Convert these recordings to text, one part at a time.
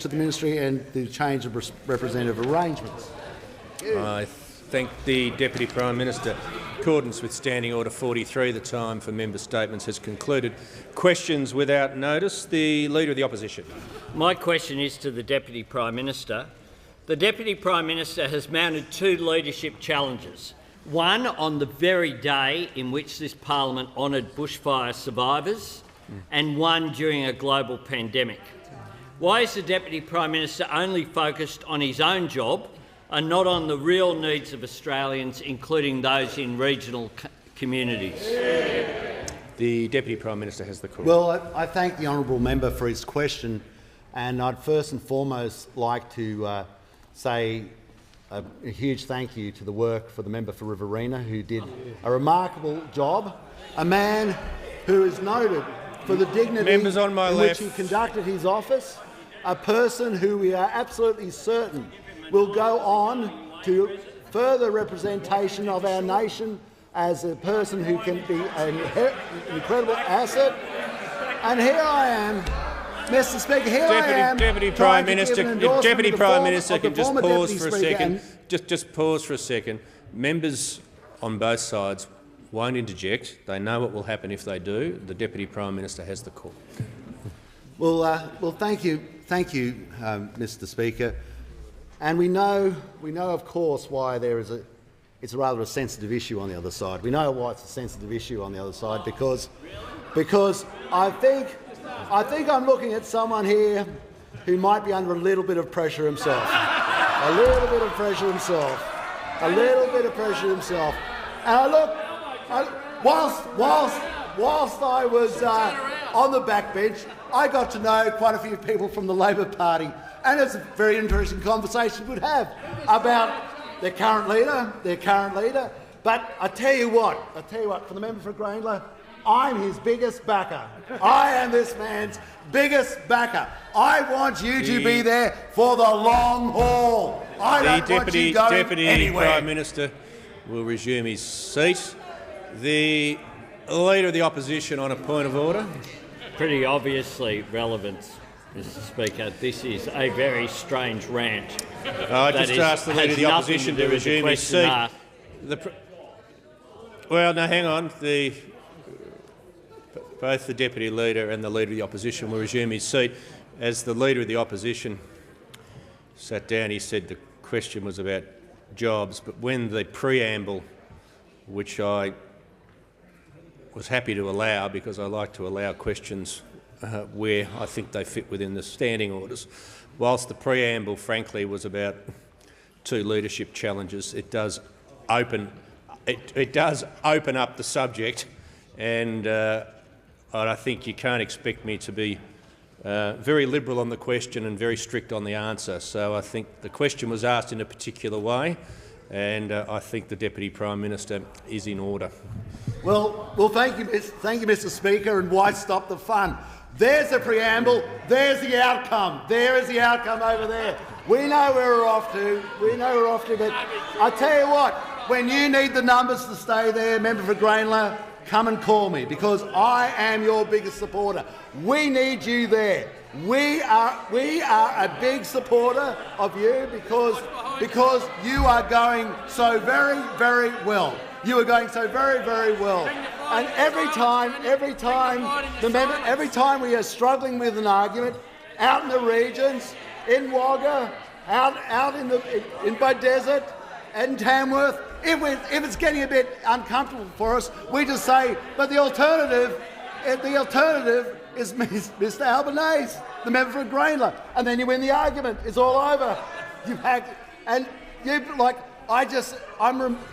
to the ministry and the change of representative arrangements. I thank the Deputy Prime Minister. In accordance with Standing Order 43, the time for member statements has concluded. Questions without notice. The Leader of the Opposition. My question is to the Deputy Prime Minister. The Deputy Prime Minister has mounted two leadership challenges, one on the very day in which this parliament honoured bushfire survivors and one during a global pandemic. Why is the Deputy Prime Minister only focused on his own job and not on the real needs of Australians, including those in regional communities? The Deputy Prime Minister has the call. Well, I thank the honourable member for his question, and I'd first and foremost like to say a huge thank you to the work for the member for Riverina, who did a remarkable job, a man who is noted for the dignity Members on my in left. which he conducted his office, a person who we are absolutely certain will go on to further representation of our nation as a person who can be an incredible asset. And here I am, Mr. Speaker, Deputy Prime Minister, if Deputy Prime Minister can just pause for a second. Just pause for a second. Members on both sides won't interject. They know what will happen if they do. The Deputy Prime Minister has the call. Well, thank you, Mr. Speaker. And we know, of course, why it's rather a sensitive issue on the other side. We know why it's a sensitive issue on the other side because I think I'm looking at someone here who might be under a little bit of pressure himself. A little bit of pressure himself. And whilst I was on the backbench, I got to know quite a few people from the Labor Party, and it's a very interesting conversation we'd have about their current leader. But I tell you what, for the member for Grayndler, I'm his biggest backer. I am this man's biggest backer. I want you to be there for the long haul. I don't want you going Deputy anywhere. Prime Minister will resume his seat. The Leader of the Opposition on a point of order. Pretty obviously relevant, Mr. Speaker. This is a very strange rant. I just asked the Leader of the Opposition to resume his seat. Well, no, hang on. Both the Deputy Leader and the Leader of the Opposition will resume his seat. As the Leader of the Opposition sat down, he said the question was about jobs, but when the preamble, which I was happy to allow because I like to allow questions where I think they fit within the standing orders, whilst the preamble, frankly, was about two leadership challenges, it does open up the subject, and I think you can't expect me to be very liberal on the question and very strict on the answer. So I think the question was asked in a particular way, and I think the Deputy Prime Minister is in order. Well, thank you, Mr. Speaker, and why stop the fun? There's the preamble, there's the outcome. There is the outcome over there. We know where we're off to, but I tell you what, when you need the numbers to stay there, member for Grayndler, come and call me, because I am your biggest supporter. We need you there. We are a big supporter of you because you are going so very, very well. You are going so very, very well. And every time we are struggling with an argument, out in the regions, in Wagga, out in Bud Desert, and Tamworth, if it's getting a bit uncomfortable for us, we just say, but the alternative is Mr. Albanese, the member for Grayndler, and then you win the argument. It's all over.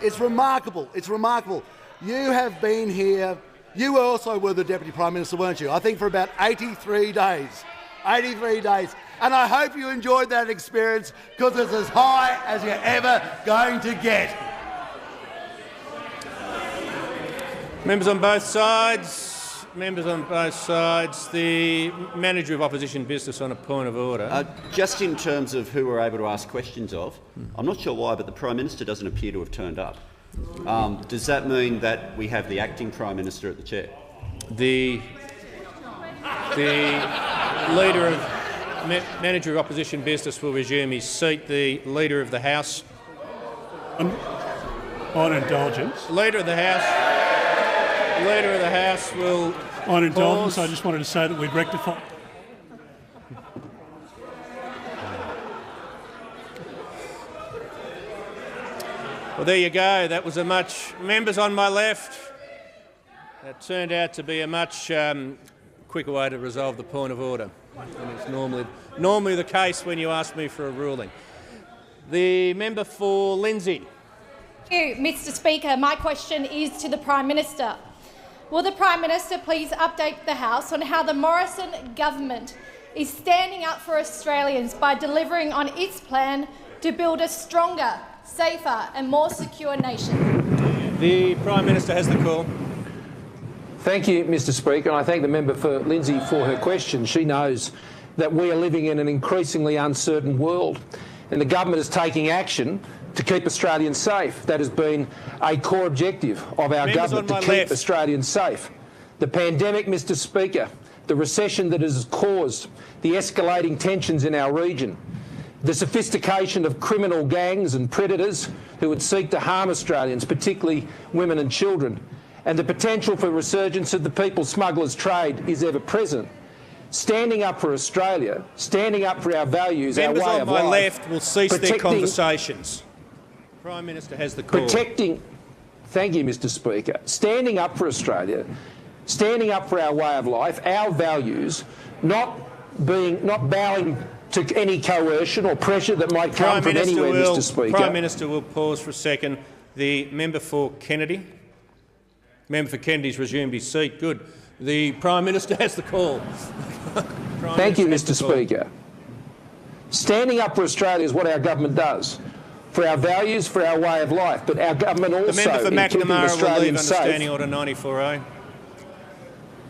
It's remarkable. It's remarkable. You have been here. You also were the Deputy Prime Minister, weren't you? I think for about 83 days. 83 days. And I hope you enjoyed that experience, because it's as high as you're ever going to get. Members on both sides. The Manager of Opposition Business on a point of order. Just in terms of who we're able to ask questions of, I'm not sure why, but the Prime Minister doesn't appear to have turned up. Does that mean that we have the Acting Prime Minister at the chair? The Leader of Manager of Opposition Business will resume his seat. The Leader of the House. On indulgence. Leader of the House will. On indulgence, pause. I just wanted to say that we'd rectify. Well, there you go. That was a much. Members on my left. That turned out to be a much quicker way to resolve the point of order. And it's normally the case when you ask me for a ruling. The member for Lindsay. Thank you, Mr. Speaker. My question is to the Prime Minister. Will the Prime Minister please update the House on how the Morrison government is standing up for Australians by delivering on its plan to build a stronger, safer and more secure nation? The Prime Minister has the call. Thank you, Mr. Speaker, and I thank the member for Lindsay for her question. She knows that we are living in an increasingly uncertain world, and the government is taking action to keep Australians safe. That has been a core objective of our government, to keep Australians safe. The pandemic, Mr. Speaker, the recession that has caused the escalating tensions in our region, the sophistication of criminal gangs and predators who would seek to harm Australians, particularly women and children, and the potential for resurgence of the people smugglers' trade is ever present. Standing up for Australia, standing up for our values, Members our way on of my life, left will cease their conversations. Prime Minister has the call. Thank you, Mr. Speaker. Standing up for Australia, standing up for our way of life, our values, not bowing to any coercion or pressure that might come from anywhere, Mr. Speaker. Prime Minister will pause for a second. The member for Kennedy. Member for Kennedy's resumed his seat. Good. The Prime Minister has the call. Thank you, Mr. Speaker. Standing up for Australia is what our government does, for our values, for our way of life, but our government also, the member for McNamara will leave under Standing Order 94A.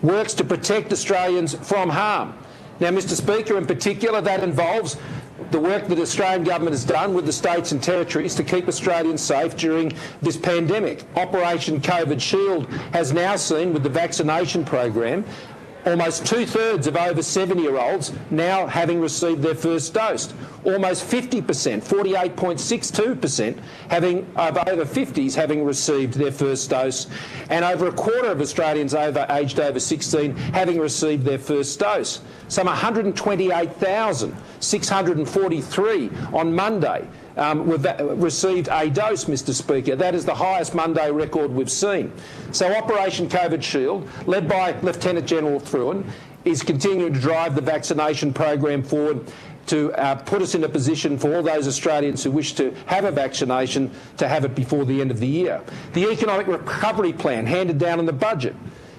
Works to protect Australians from harm. Now, Mr. Speaker, in particular, that involves the work that the Australian government has done with the states and territories to keep Australians safe during this pandemic. Operation COVID Shield has now seen, with the vaccination program, almost two-thirds of over 70-year-olds now having received their first dose. Almost 50%, 48.62% of over 50s having received their first dose, and over a quarter of Australians aged over 16 having received their first dose. Some 128,643 on Monday received a dose, Mr. Speaker. That is the highest Monday record we've seen. So Operation COVID Shield, led by Lieutenant General Fruin, is continuing to drive the vaccination program forward to put us in a position for all those Australians who wish to have a vaccination to have it before the end of the year. The Economic Recovery Plan handed down in the budget,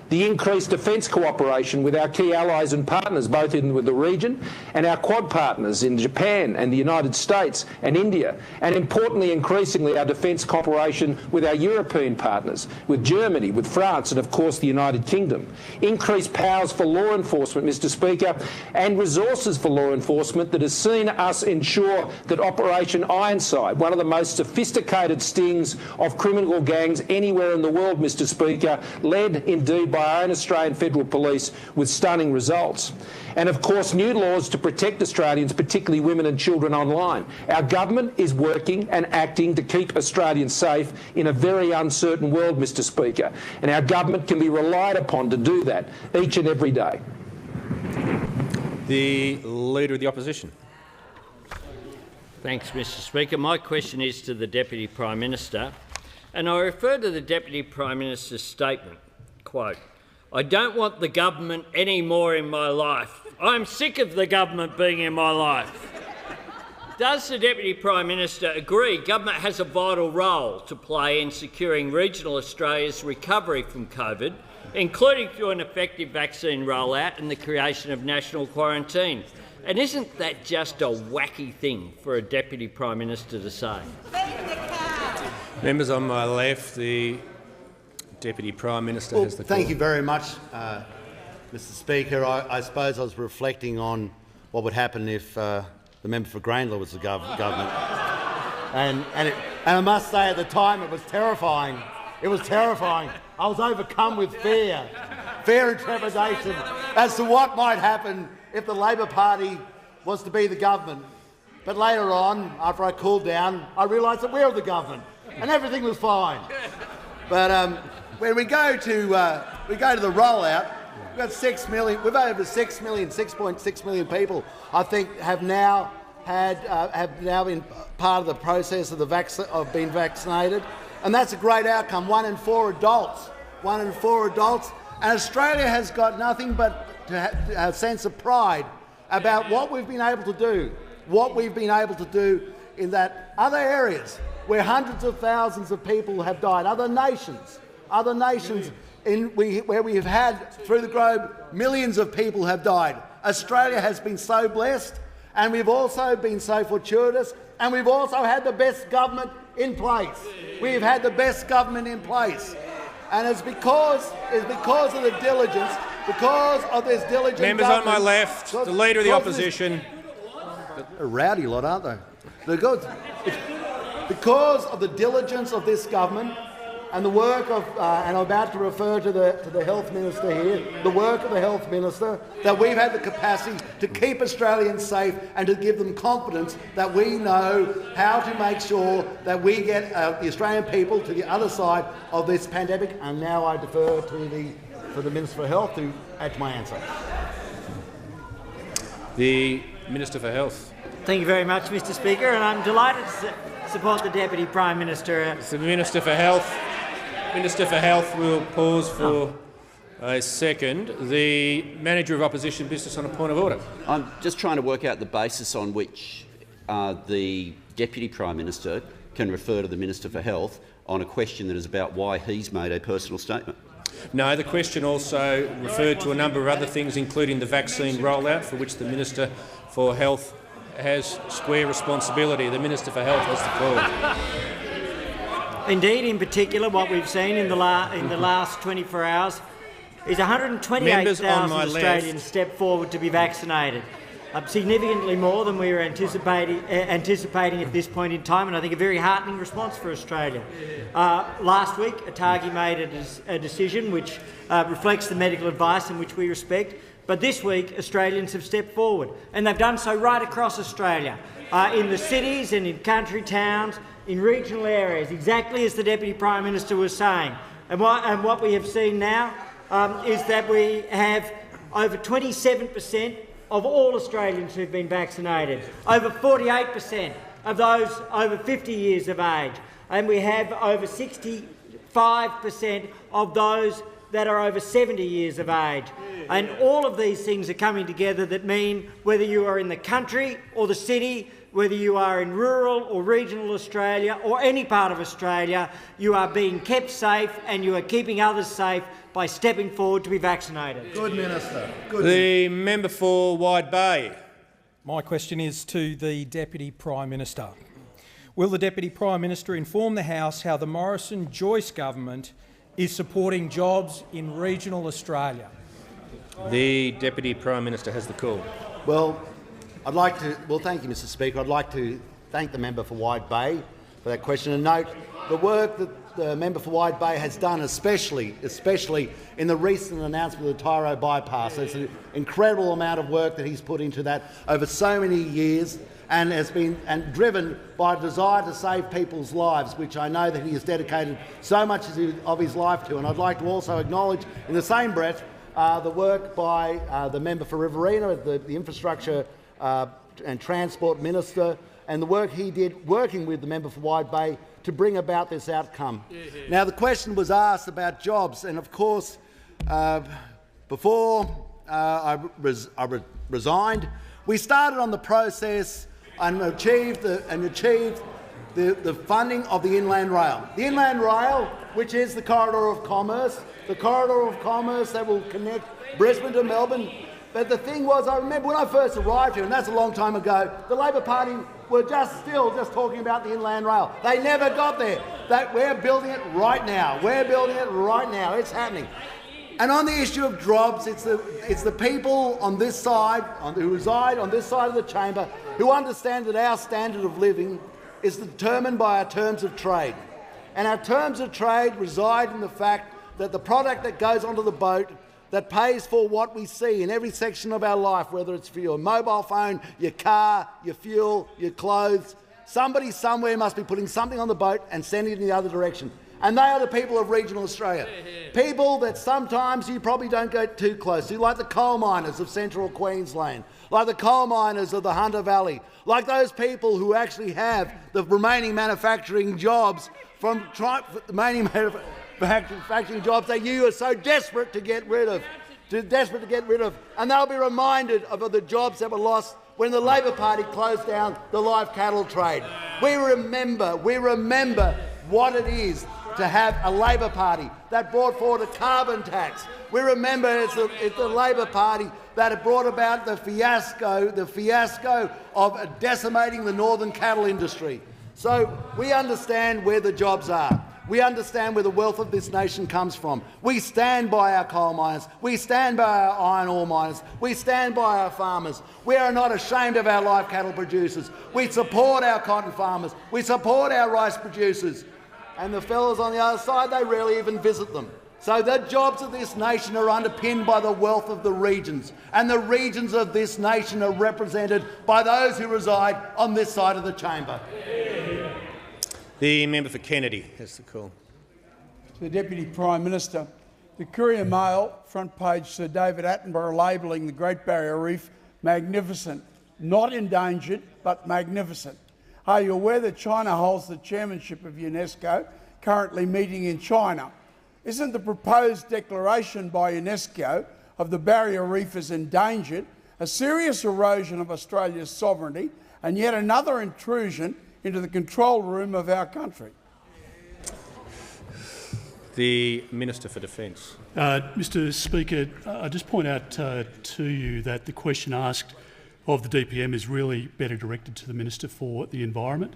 the increased defence cooperation with our key allies and partners, both with the region and our Quad partners in Japan and the United States and India, and importantly, increasingly, our defence cooperation with our European partners, with Germany, with France and, of course, the United Kingdom. Increased powers for law enforcement, Mr. Speaker, and resources for law enforcement that has seen us ensure that Operation Ironside, one of the most sophisticated stings of criminal gangs anywhere in the world, Mr. Speaker, led indeed by our own Australian Federal Police with stunning results. And of course, new laws to protect Australians, particularly women and children online. Our government is working and acting to keep Australians safe in a very uncertain world, Mr. Speaker. And our government can be relied upon to do that each and every day. The Leader of the Opposition. Thanks, Mr. Speaker. My question is to the Deputy Prime Minister, and I refer to the Deputy Prime Minister's statement, quote, "I don't want the government any more in my life. I'm sick of the government being in my life." Does the Deputy Prime Minister agree government has a vital role to play in securing regional Australia's recovery from COVID, including through an effective vaccine rollout and the creation of national quarantine? And isn't that just a wacky thing for a Deputy Prime Minister to say? Members on my left, the Deputy Prime Minister has the call. Thank you very much, Mr. Speaker. I suppose I was reflecting on what would happen if the member for Grayndler was the government. And I must say, at the time, it was terrifying. It was terrifying. I was overcome with fear and trepidation as to what might happen if the Labor Party was to be the government. But later on, after I cooled down, I realised that we're the government, and everything was fine. But when we go to the rollout, we've got 6 million. We've over 6 million, 6.6 million people, I think, have now been part of the process of being vaccinated, and that's a great outcome. 1 in 4 adults, and Australia has got nothing but a sense of pride about what we've been able to do, in that other areas where hundreds of thousands of people have died, other nations where we have had through the globe millions of people have died. Australia has been so blessed, and we've also been so fortuitous, and we've also had the best government in place. We've had the best government in place, and it's because of the diligence, because of this diligent Members on my left, the Leader of the Opposition. A rowdy lot, aren't they? Because of the diligence of this government and the work of, and I'm about to refer to the Health Minister here, the work of the Health Minister, that we've had the capacity to keep Australians safe and to give them confidence that we know how to make sure that we get the Australian people to the other side of this pandemic. And now I defer to the Minister for Health to add to my answer. The Minister for Health. Thank you very much, Mr Speaker, and I'm delighted to support the Deputy Prime Minister. The Minister for Health. Minister for Health will pause for a second. The Manager of Opposition Business on a point of order. I'm just trying to work out the basis on which the Deputy Prime Minister can refer to the Minister for Health on a question that is about why he's made a personal statement. No, the question also referred to a number of other things, including the vaccine rollout, for which the Minister for Health has square responsibility. The Minister for Health has the call. Indeed, in particular, what we've seen in the last 24 hours is 128,000 Australians step forward to be vaccinated, significantly more than we were anticipating at this point in time, and I think a very heartening response for Australia. Last week, ATAGI made a decision which reflects the medical advice and which we respect. But this week, Australians have stepped forward, and they've done so right across Australia, in the cities and in country towns, in regional areas, exactly as the Deputy Prime Minister was saying. And what we have seen now is that we have over 27% of all Australians who've been vaccinated, over 48% of those over 50 years of age, and we have over 65% of those that are over 70 years of age. And all of these things are coming together that mean whether you are in the country or the city, whether you are in rural or regional Australia or any part of Australia, you are being kept safe and you are keeping others safe by stepping forward to be vaccinated. Good Minister. The member for Wide Bay. My question is to the Deputy Prime Minister. Will the Deputy Prime Minister inform the House how the Morrison-Joyce government is supporting jobs in regional Australia? The Deputy Prime Minister has the call. Well, thank you, Mr Speaker. I'd like to thank the member for Wide Bay for that question and note the work that the member for Wide Bay has done, especially in the recent announcement of the Tyro bypass. There's an incredible amount of work that he's put into that over so many years, and has been driven by a desire to save people's lives, which I know that he has dedicated so much of his life to. And I'd like to also acknowledge, in the same breath, the work by the member for Riverina, the Infrastructure and Transport Minister, and the work he did working with the member for Wide Bay to bring about this outcome. Now, the question was asked about jobs, and of course, before I resigned, we started on the process and achieved the funding of the Inland Rail. The Inland Rail, which is the corridor of commerce that will connect Brisbane to Melbourne. But the thing was, I remember when I first arrived here, and that's a long time ago, the Labor Party were still talking about the Inland Rail. They never got there. We're building it right now. It's happening. And on the issue of jobs, it's the people on this side, who reside on this side of the chamber, who understand that our standard of living is determined by our terms of trade. And our terms of trade reside in the fact that the product that goes onto the boat that pays for what we see in every section of our life, whether it's for your mobile phone, your car, your fuel, your clothes. Somebody somewhere must be putting something on the boat and sending it in the other direction. And they are the people of regional Australia. People that sometimes you probably don't go too close to, like the coal miners of central Queensland, like the coal miners of the Hunter Valley, like those people who actually have the remaining manufacturing jobs from the remaining manufacturing jobs that you are so desperate to get rid of, and they'll be reminded of the jobs that were lost when the Labor Party closed down the live cattle trade. We remember what it is to have a Labor Party that brought forward a carbon tax. We remember it's the Labor Party that had brought about the fiasco of decimating the northern cattle industry. So we understand where the jobs are. We understand where the wealth of this nation comes from. We stand by our coal miners. We stand by our iron ore miners. We stand by our farmers. We are not ashamed of our live cattle producers. We support our cotton farmers. We support our rice producers. And the fellows on the other side, they rarely even visit them. So the jobs of this nation are underpinned by the wealth of the regions. And the regions of this nation are represented by those who reside on this side of the chamber. The member for Kennedy has the call. To the Deputy Prime Minister. The Courier Mail, front page, Sir David Attenborough labelling the Great Barrier Reef magnificent. Not endangered, but magnificent. Are you aware that China holds the chairmanship of UNESCO, currently meeting in China? Isn't the proposed declaration by UNESCO of the Barrier Reef as endangered a serious erosion of Australia's sovereignty and yet another intrusion into the control room of our country? The Minister for Defence. Mr Speaker, I just point out to you that the question asked of the DPM is really better directed to the Minister for the Environment.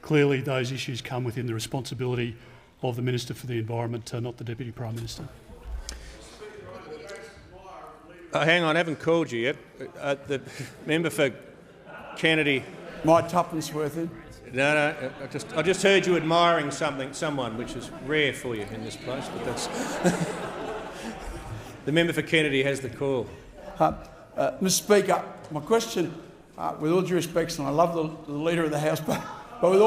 Clearly those issues come within the responsibility of the Minister for the Environment, not the Deputy Prime Minister. Hang on, I haven't called you yet. The member for Kennedy. My tuppence worth in. No, I just heard you admiring someone, which is rare for you in this place. But that's the member for Kennedy has the call. Mr Speaker, my question, with all due respects, and I love the Leader of the House, but with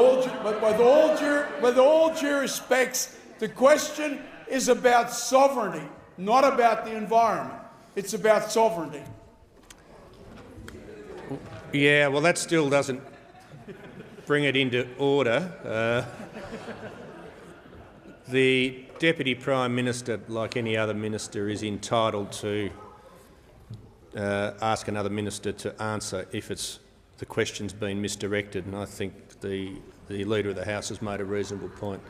all due respects, the question is about sovereignty, not about the environment. It's about sovereignty. Yeah, well, that still doesn't bring it into order. The Deputy Prime Minister, like any other minister, is entitled to ask another minister to answer if the question's been misdirected, and I think the Leader of the House has made a reasonable point.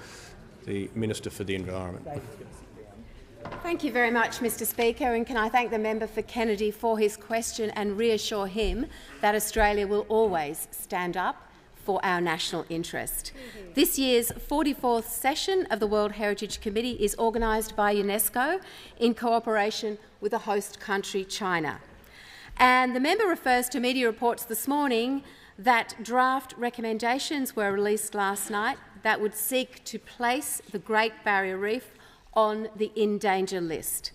The Minister for the Environment. Thank you very much, Mr Speaker, and can I thank the member for Kennedy for his question and reassure him that Australia will always stand up for our national interest. This year's 44th session of the World Heritage Committee is organised by UNESCO in cooperation with the host country, China. And the member refers to media reports this morning that draft recommendations were released last night that would seek to place the Great Barrier Reef on the in danger list.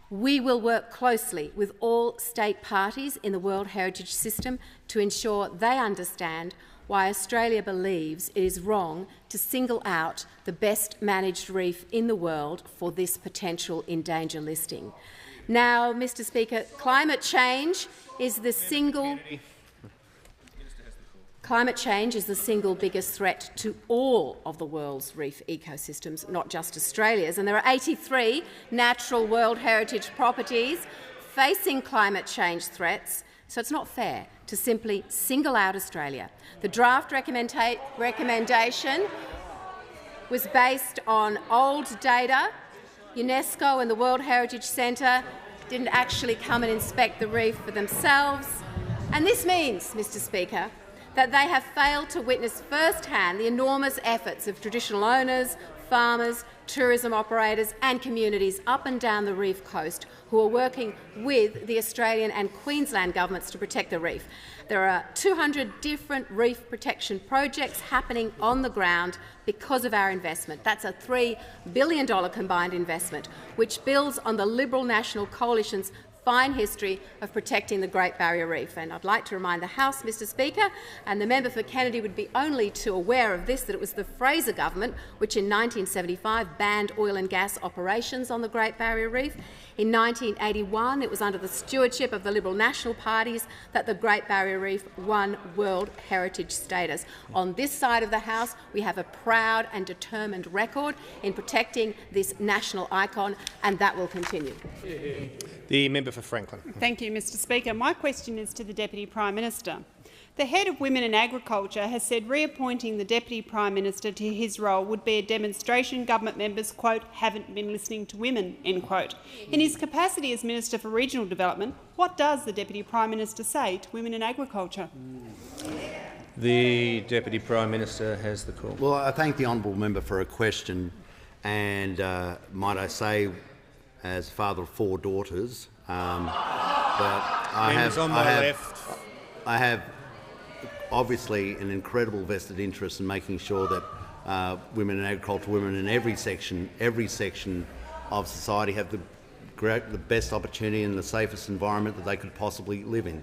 We will work closely with all state parties in the World Heritage System to ensure they understand why Australia believes it is wrong to single out the best managed reef in the world for this potential in danger listing. Now, Mr Speaker, climate change is the single biggest threat to all of the world's reef ecosystems, not just Australia's. And there are 83 natural World Heritage properties facing climate change threats, so it's not fair to simply single out Australia. The draft recommendation was based on old data. UNESCO and the World Heritage Centre didn't actually come and inspect the reef for themselves. And this means, Mr Speaker, that they have failed to witness firsthand the enormous efforts of traditional owners, farmers, tourism operators and communities up and down the reef coast who are working with the Australian and Queensland governments to protect the reef. There are 200 different reef protection projects happening on the ground because of our investment. That's a $3 billion combined investment, which builds on the Liberal National Coalition's fine history of protecting the Great Barrier Reef. And I'd like to remind the House, Mr Speaker, and the member for Kennedy would be only too aware of this, that it was the Fraser government which in 1975 banned oil and gas operations on the Great Barrier Reef. In 1981, it was under the stewardship of the Liberal National Parties that the Great Barrier Reef won World Heritage status. On this side of the House, we have a proud and determined record in protecting this national icon, and that will continue. The member for Franklin. Thank you, Mr Speaker. My question is to the Deputy Prime Minister. The head of Women in Agriculture has said reappointing the Deputy Prime Minister to his role would be a demonstration government members, quote, haven't been listening to women, end quote. In his capacity as Minister for Regional Development, what does the Deputy Prime Minister say to women in agriculture? The Deputy Prime Minister has the call. Well, I thank the honourable member for a question, and might I say, as father of 4 daughters, that I have obviously an incredible vested interest in making sure that women in agriculture, women in every section of society have the best opportunity and the safest environment that they could possibly live in.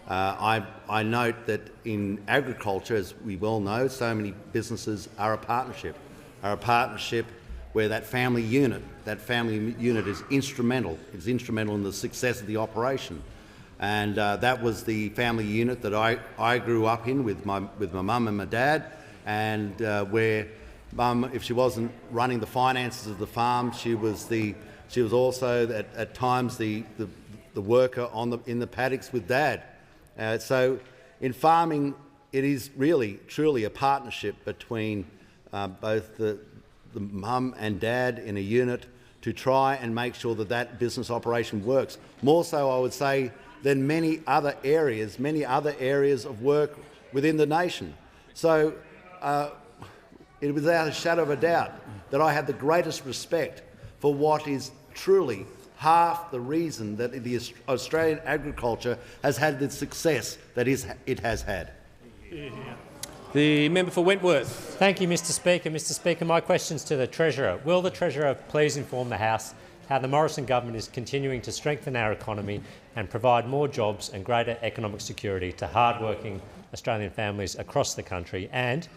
I note that in agriculture, as we well know, so many businesses are a partnership where that family unit is instrumental. It's instrumental in the success of the operation. And that was the family unit that I grew up in with my mum and my dad, and where mum, if she wasn't running the finances of the farm, she was also at times the worker in the paddocks with dad. So in farming, it is really truly a partnership between both the mum and dad in a unit to try and make sure that that business operation works. More so, I would say, than many other areas of work within the nation. So it was without a shadow of a doubt that I have the greatest respect for what is truly half the reason that the Australian agriculture has had the success that it has had. The member for Wentworth. Thank you, Mr Speaker. Mr Speaker, my question is to the Treasurer. Will the Treasurer please inform the House how the Morrison government is continuing to strengthen our economy and provide more jobs and greater economic security to hard-working Australian families across the country? And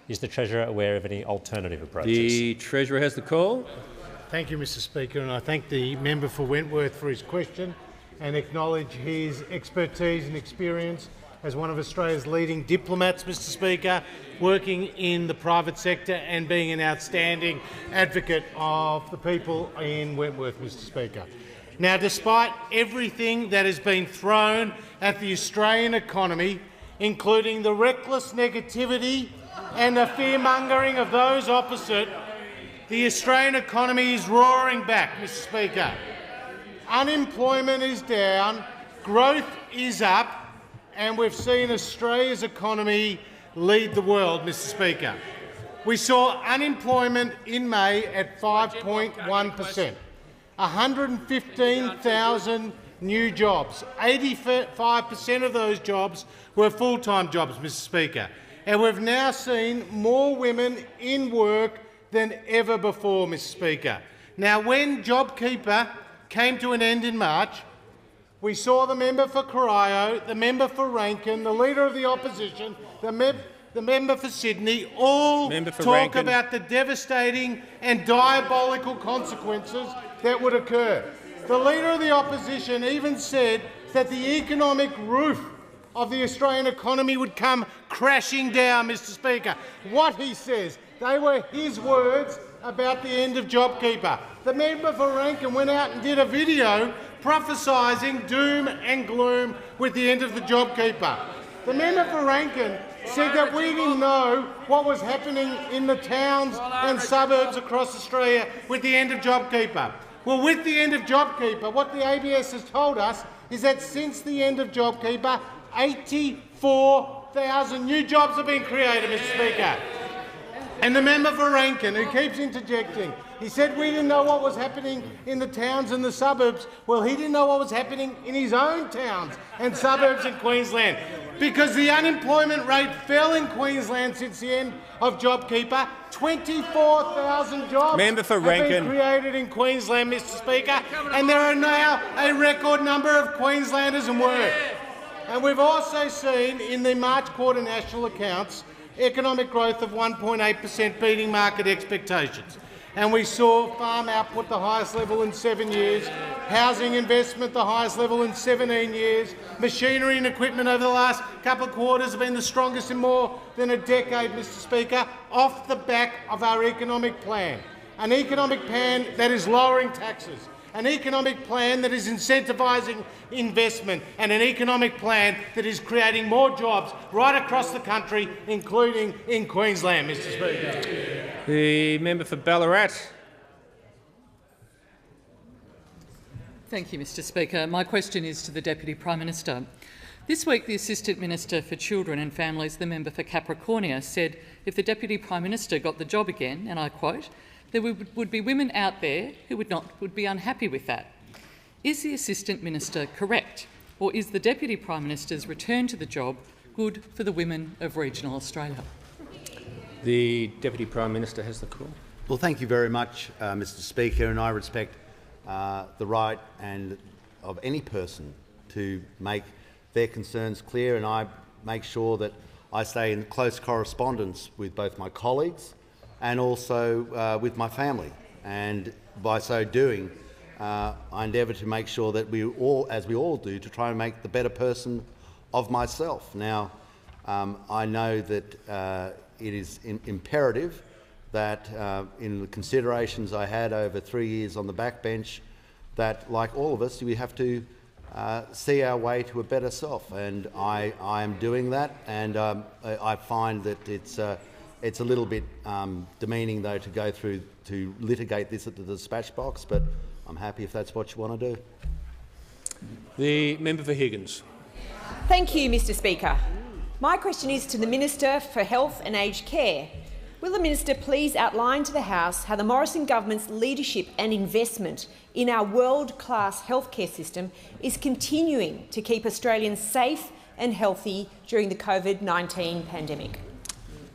is the Treasurer aware of any alternative approaches? The Treasurer has the call. Thank you, Mr Speaker, and I thank the member for Wentworth for his question and acknowledge his expertise and experience as one of Australia's leading diplomats, Mr Speaker, working in the private sector and being an outstanding advocate of the people in Wentworth, Mr Speaker. Now, despite everything that has been thrown at the Australian economy, including the reckless negativity and the fear-mongering of those opposite, the Australian economy is roaring back, Mr Speaker. Unemployment is down, growth is up, and we've seen Australia's economy lead the world, Mr Speaker. We saw unemployment in May at 5.1%, 115,000 new jobs. 85% of those jobs were full-time jobs, Mr Speaker. And we've now seen more women in work than ever before, Mr Speaker. Now, when JobKeeper came to an end in March, we saw the member for Corio, the member for Rankin, the Leader of the Opposition, the member for Sydney, all talk about the devastating and diabolical consequences that would occur. The Leader of the Opposition even said that the economic roof of the Australian economy would come crashing down, Mr Speaker. What he says, they were his words about the end of JobKeeper. The member for Rankin went out and did a video prophesying doom and gloom with the end of the JobKeeper. The member for Rankin said that we didn't know what was happening in the towns and suburbs across Australia with the end of JobKeeper. Well, with the end of JobKeeper, what the ABS has told us is that since the end of JobKeeper, 84,000 new jobs have been created, Mr Speaker. And the member for Rankin, who keeps interjecting, he said we didn't know what was happening in the towns and the suburbs. Well, he didn't know what was happening in his own towns and suburbs in Queensland, because the unemployment rate fell in Queensland since the end of JobKeeper. 24,000 jobs Member for have Rankin. been created in Queensland, Mr Speaker, and there are now a record number of Queenslanders in work. And we've also seen in the March quarter national accounts economic growth of 1.8%, beating market expectations. And we saw farm output the highest level in 7 years, housing investment the highest level in 17 years, machinery and equipment over the last couple of quarters have been the strongest in more than a decade, Mr Speaker, off the back of our economic plan. An economic plan that is lowering taxes, an economic plan that is incentivising investment, and an economic plan that is creating more jobs right across the country, including in Queensland, Mr Speaker. The member for Ballarat. Thank you, Mr Speaker. My question is to the Deputy Prime Minister. This week, the Assistant Minister for Children and Families, the member for Capricornia, said if the Deputy Prime Minister got the job again, and I quote, there would be women out there who would be unhappy with that. Is the Assistant Minister correct, or is the Deputy Prime Minister's return to the job good for the women of regional Australia? The Deputy Prime Minister has the call. Well, thank you very much, Mr Speaker, and I respect the right of any person to make their concerns clear, and I make sure that I stay in close correspondence with both my colleagues and also with my family. And by so doing, I endeavour to make sure that we all, as we all do, to try and make the better person of myself. Now, I know that it is imperative that in the considerations I had over 3 years on the backbench, that, like all of us, we have to see our way to a better self, and I am doing that. And I find that it's a little bit demeaning, though, to go through to litigate this at the dispatch box, but I'm happy if that's what you want to do. The member for Higgins. Thank you, Mr Speaker. My question is to the Minister for Health and Aged Care. Will the Minister please outline to the House how the Morrison government's leadership and investment in our world-class healthcare system is continuing to keep Australians safe and healthy during the COVID-19 pandemic?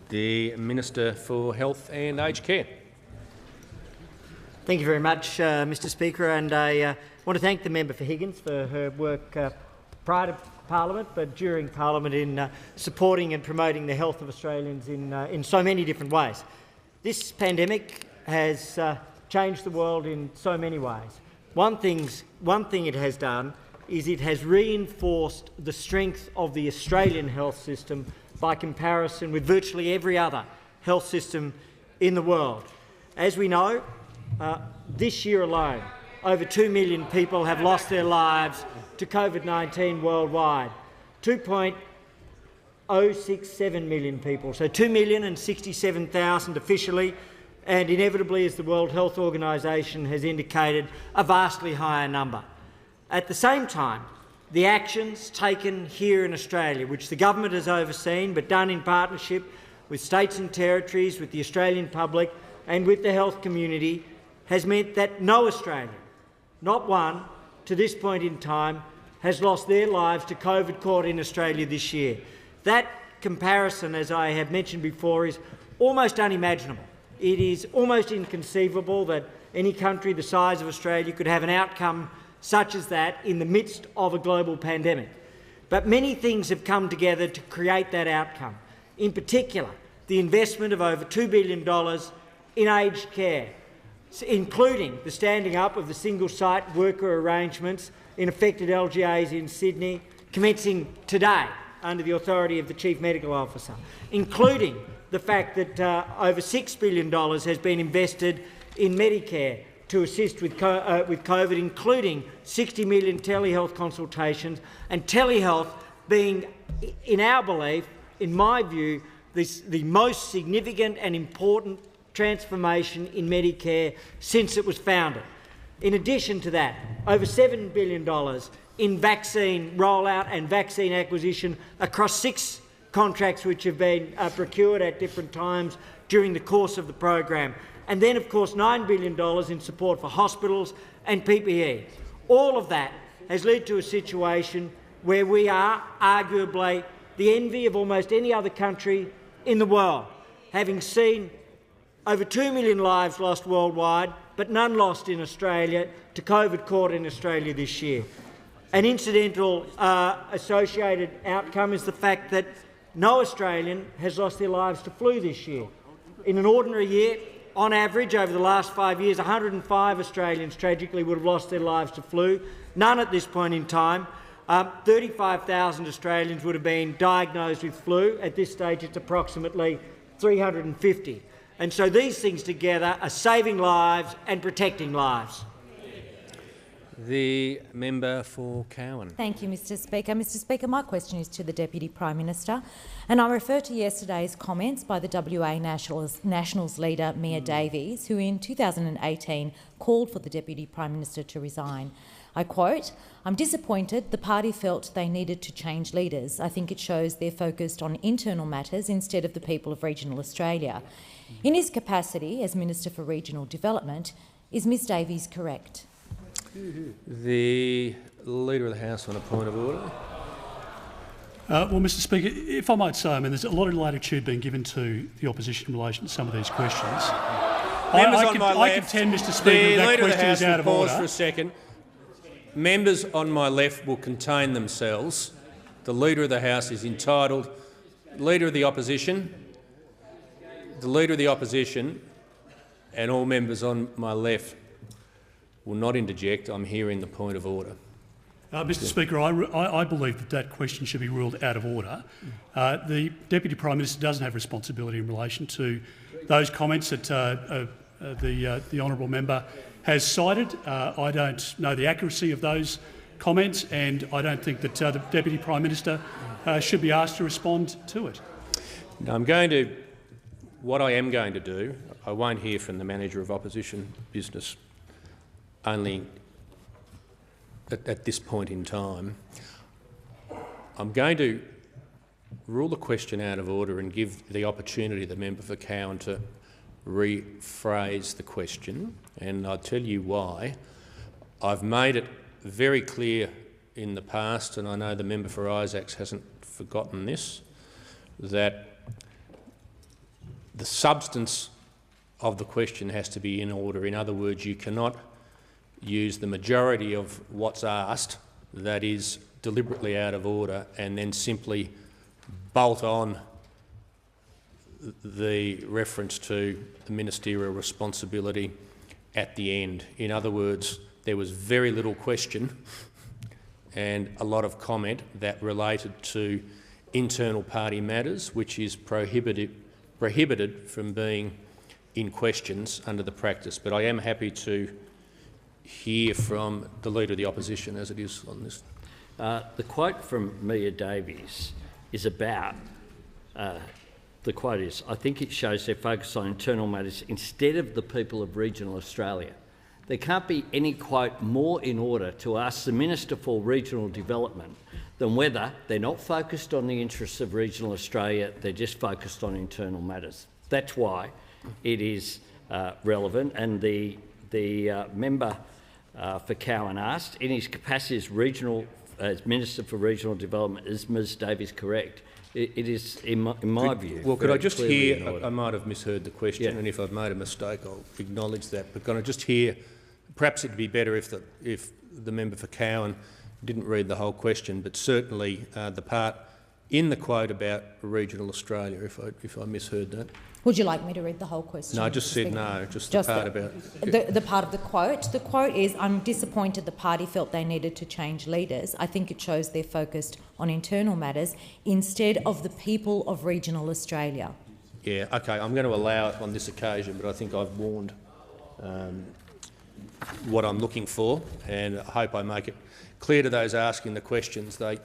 The Minister for Health and Aged Care. Thank you very much, Mr Speaker, and I want to thank the member for Higgins for her work prior to Parliament, but during Parliament in supporting and promoting the health of Australians in so many different ways. This pandemic has changed the world in so many ways. One thing it has done is it has reinforced the strength of the Australian health system by comparison with virtually every other health system in the world. As we know, this year alone, over 2 million people have lost their lives to COVID-19 worldwide. 2.067 million people, so 2,067,000 officially, and inevitably, as the World Health Organisation has indicated, a vastly higher number. At the same time, the actions taken here in Australia, which the government has overseen but done in partnership with states and territories, with the Australian public and with the health community, has meant that no Australian, not one, to this point in time, has lost their lives to COVID caught in Australia this year. That comparison, as I have mentioned before, is almost unimaginable. It is almost inconceivable that any country the size of Australia could have an outcome such as that in the midst of a global pandemic. But many things have come together to create that outcome. In particular, the investment of over $2 billion in aged care, including the standing up of the single-site worker arrangements in affected LGAs in Sydney, commencing today under the authority of the Chief Medical Officer, including the fact that over $6 billion has been invested in Medicare to assist with COVID, including 60 million telehealth consultations, and telehealth being, in our belief, in my view, the most significant and important transformation in Medicare since it was founded. In addition to that, over $7 billion in vaccine rollout and vaccine acquisition across 6 contracts which have been procured at different times during the course of the program. And then, of course, $9 billion in support for hospitals and PPE. All of that has led to a situation where we are arguably the envy of almost any other country in the world, having seen over 2 million lives lost worldwide, but none lost in Australia to COVID caught in Australia this year. An incidental associated outcome is the fact that no Australian has lost their lives to flu this year. In an ordinary year, on average, over the last 5 years, 105 Australians tragically would have lost their lives to flu. None at this point in time. 35,000 Australians would have been diagnosed with flu. At this stage, it's approximately 350. And so these things together are saving lives and protecting lives. The member for Cowan. Thank you, Mr Speaker. Mr Speaker, my question is to the Deputy Prime Minister, and I refer to yesterday's comments by the WA Nationals leader, Mia Davies, who in 2018 called for the Deputy Prime Minister to resign. I quote, "I'm disappointed the party felt they needed to change leaders. I think it shows they're focused on internal matters instead of the people of regional Australia." In his capacity as Minister for Regional Development, is Ms Davies correct? The Leader of the House on a point of order. Well, Mr Speaker, if I might say, there's a lot of latitude being given to the opposition in relation to some of these questions. I contend, Mr Speaker, that question is out of order. Pause for a second. Members on my left will contain themselves. The Leader of the House is entitled. Leader of the Opposition. The Leader of the Opposition and all members on my left will not interject. I'm hearing the point of order. Mr Speaker, I believe that that question should be ruled out of order. The Deputy Prime Minister doesn't have responsibility in relation to those comments that the honourable member has cited. I don't know the accuracy of those comments, and I don't think that the Deputy Prime Minister should be asked to respond to it. No, what I am going to do, I won't hear from the Manager of Opposition Business only at this point in time. I'm going to rule the question out of order and give the opportunity to the member for Cowan to rephrase the question, and I'll tell you why. I've made it very clear in the past, and I know the member for Isaacs hasn't forgotten this, that the substance of the question has to be in order. In other words, you cannot use the majority of what's asked, that is deliberately out of order, and then simply bolt on the reference to the ministerial responsibility at the end. In other words, there was very little question and a lot of comment that related to internal party matters, which is prohibited from being in questions under the practice. But I am happy to hear from the Leader of the Opposition as it is on this. The quote from Mia Davies is about, the quote is, "I think it shows their focus on internal matters instead of the people of regional Australia." There can't be any quote more in order to ask the Minister for Regional Development than whether they're not focused on the interests of regional Australia, they're just focused on internal matters. That's why it is relevant, and the member for Cowan asked, in his capacity as Minister for Regional Development, is Ms Davies correct? It is, in my view. Well, could I just hear, I might have misheard the question, and if I've made a mistake, I'll acknowledge that, but can I just hear, perhaps it'd be better if the member for Cowan didn't read the whole question, but certainly the part in the quote about regional Australia, if I misheard that. Would you like me to read the whole question? No, I just said no, just the part about... The part of the quote. The quote is, "I'm disappointed the party felt they needed to change leaders. I think it shows they're focused on internal matters instead of the people of regional Australia." Yeah, OK, I'm going to allow it on this occasion, but I think I've warned what I'm looking for, and I hope I make it clear to those asking the questions they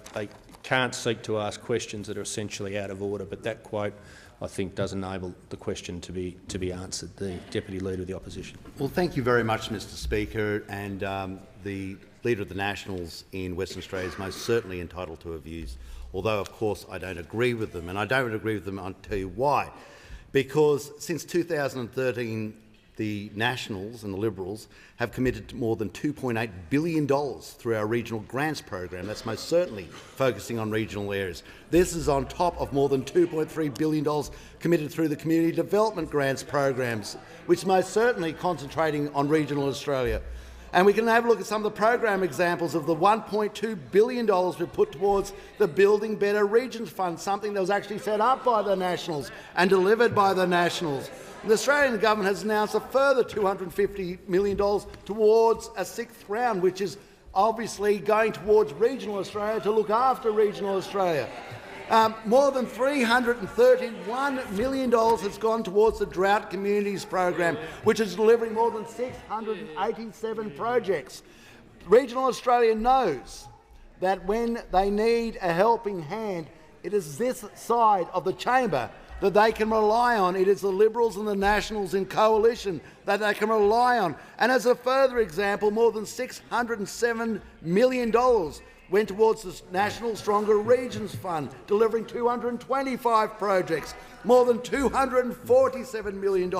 can't seek to ask questions that are essentially out of order, but that quote I think does enable the question to be answered. The Deputy Leader of the Opposition. Well, thank you very much, Mr Speaker, and the Leader of the Nationals in Western Australia is most certainly entitled to her views. although of course I don't agree with them, and I don't agree with them. I'll tell you why. Because since 2013, the Nationals and the Liberals have committed to more than $2.8 billion through our regional grants program. That's most certainly focusing on regional areas. This is on top of more than $2.3 billion committed through the community development grants programs, which most certainly concentrating on regional Australia. And we can have a look at some of the program examples of the $1.2 billion we put towards the Building Better Regions Fund, something that was actually set up by the Nationals and delivered by the Nationals. The Australian government has announced a further $250 million towards a sixth round, which is obviously going towards regional Australia to look after regional Australia. More than $331 million has gone towards the Drought Communities program, which is delivering more than 687 projects. Regional Australia knows that when they need a helping hand, it is this side of the chamber that they can rely on. It is the Liberals and the Nationals in coalition that they can rely on. And as a further example, more than $607 million went towards the National Stronger Regions Fund, delivering 225 projects. More than $247 million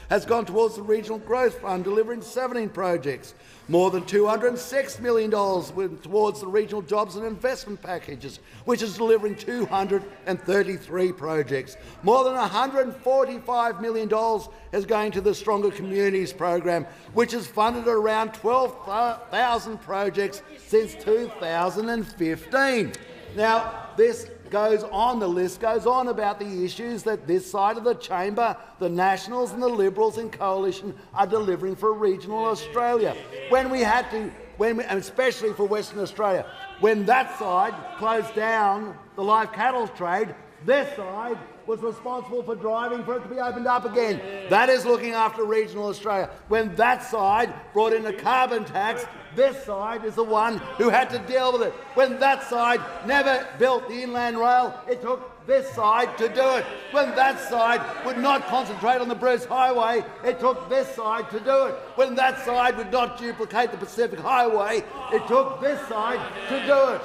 has gone towards the Regional Growth Fund, delivering 17 projects. More than $206 million went towards the Regional Jobs and Investment Packages, which is delivering 233 projects. More than $145 million is going to the Stronger Communities program, which has funded around 12,000 projects since 2015. Now, this goes on, the list goes on about the issues that this side of the chamber, the Nationals and the Liberals in coalition, are delivering for regional Australia. When we had to, and especially for Western Australia, when that side closed down the live cattle trade, this side was responsible for driving for it to be opened up again. That is looking after regional Australia. When that side brought in a carbon tax, this side is the one who had to deal with it. When that side never built the inland rail, it took this side to do it. When that side would not concentrate on the Bruce Highway, it took this side to do it. When that side would not duplicate the Pacific Highway, it took this side to do it.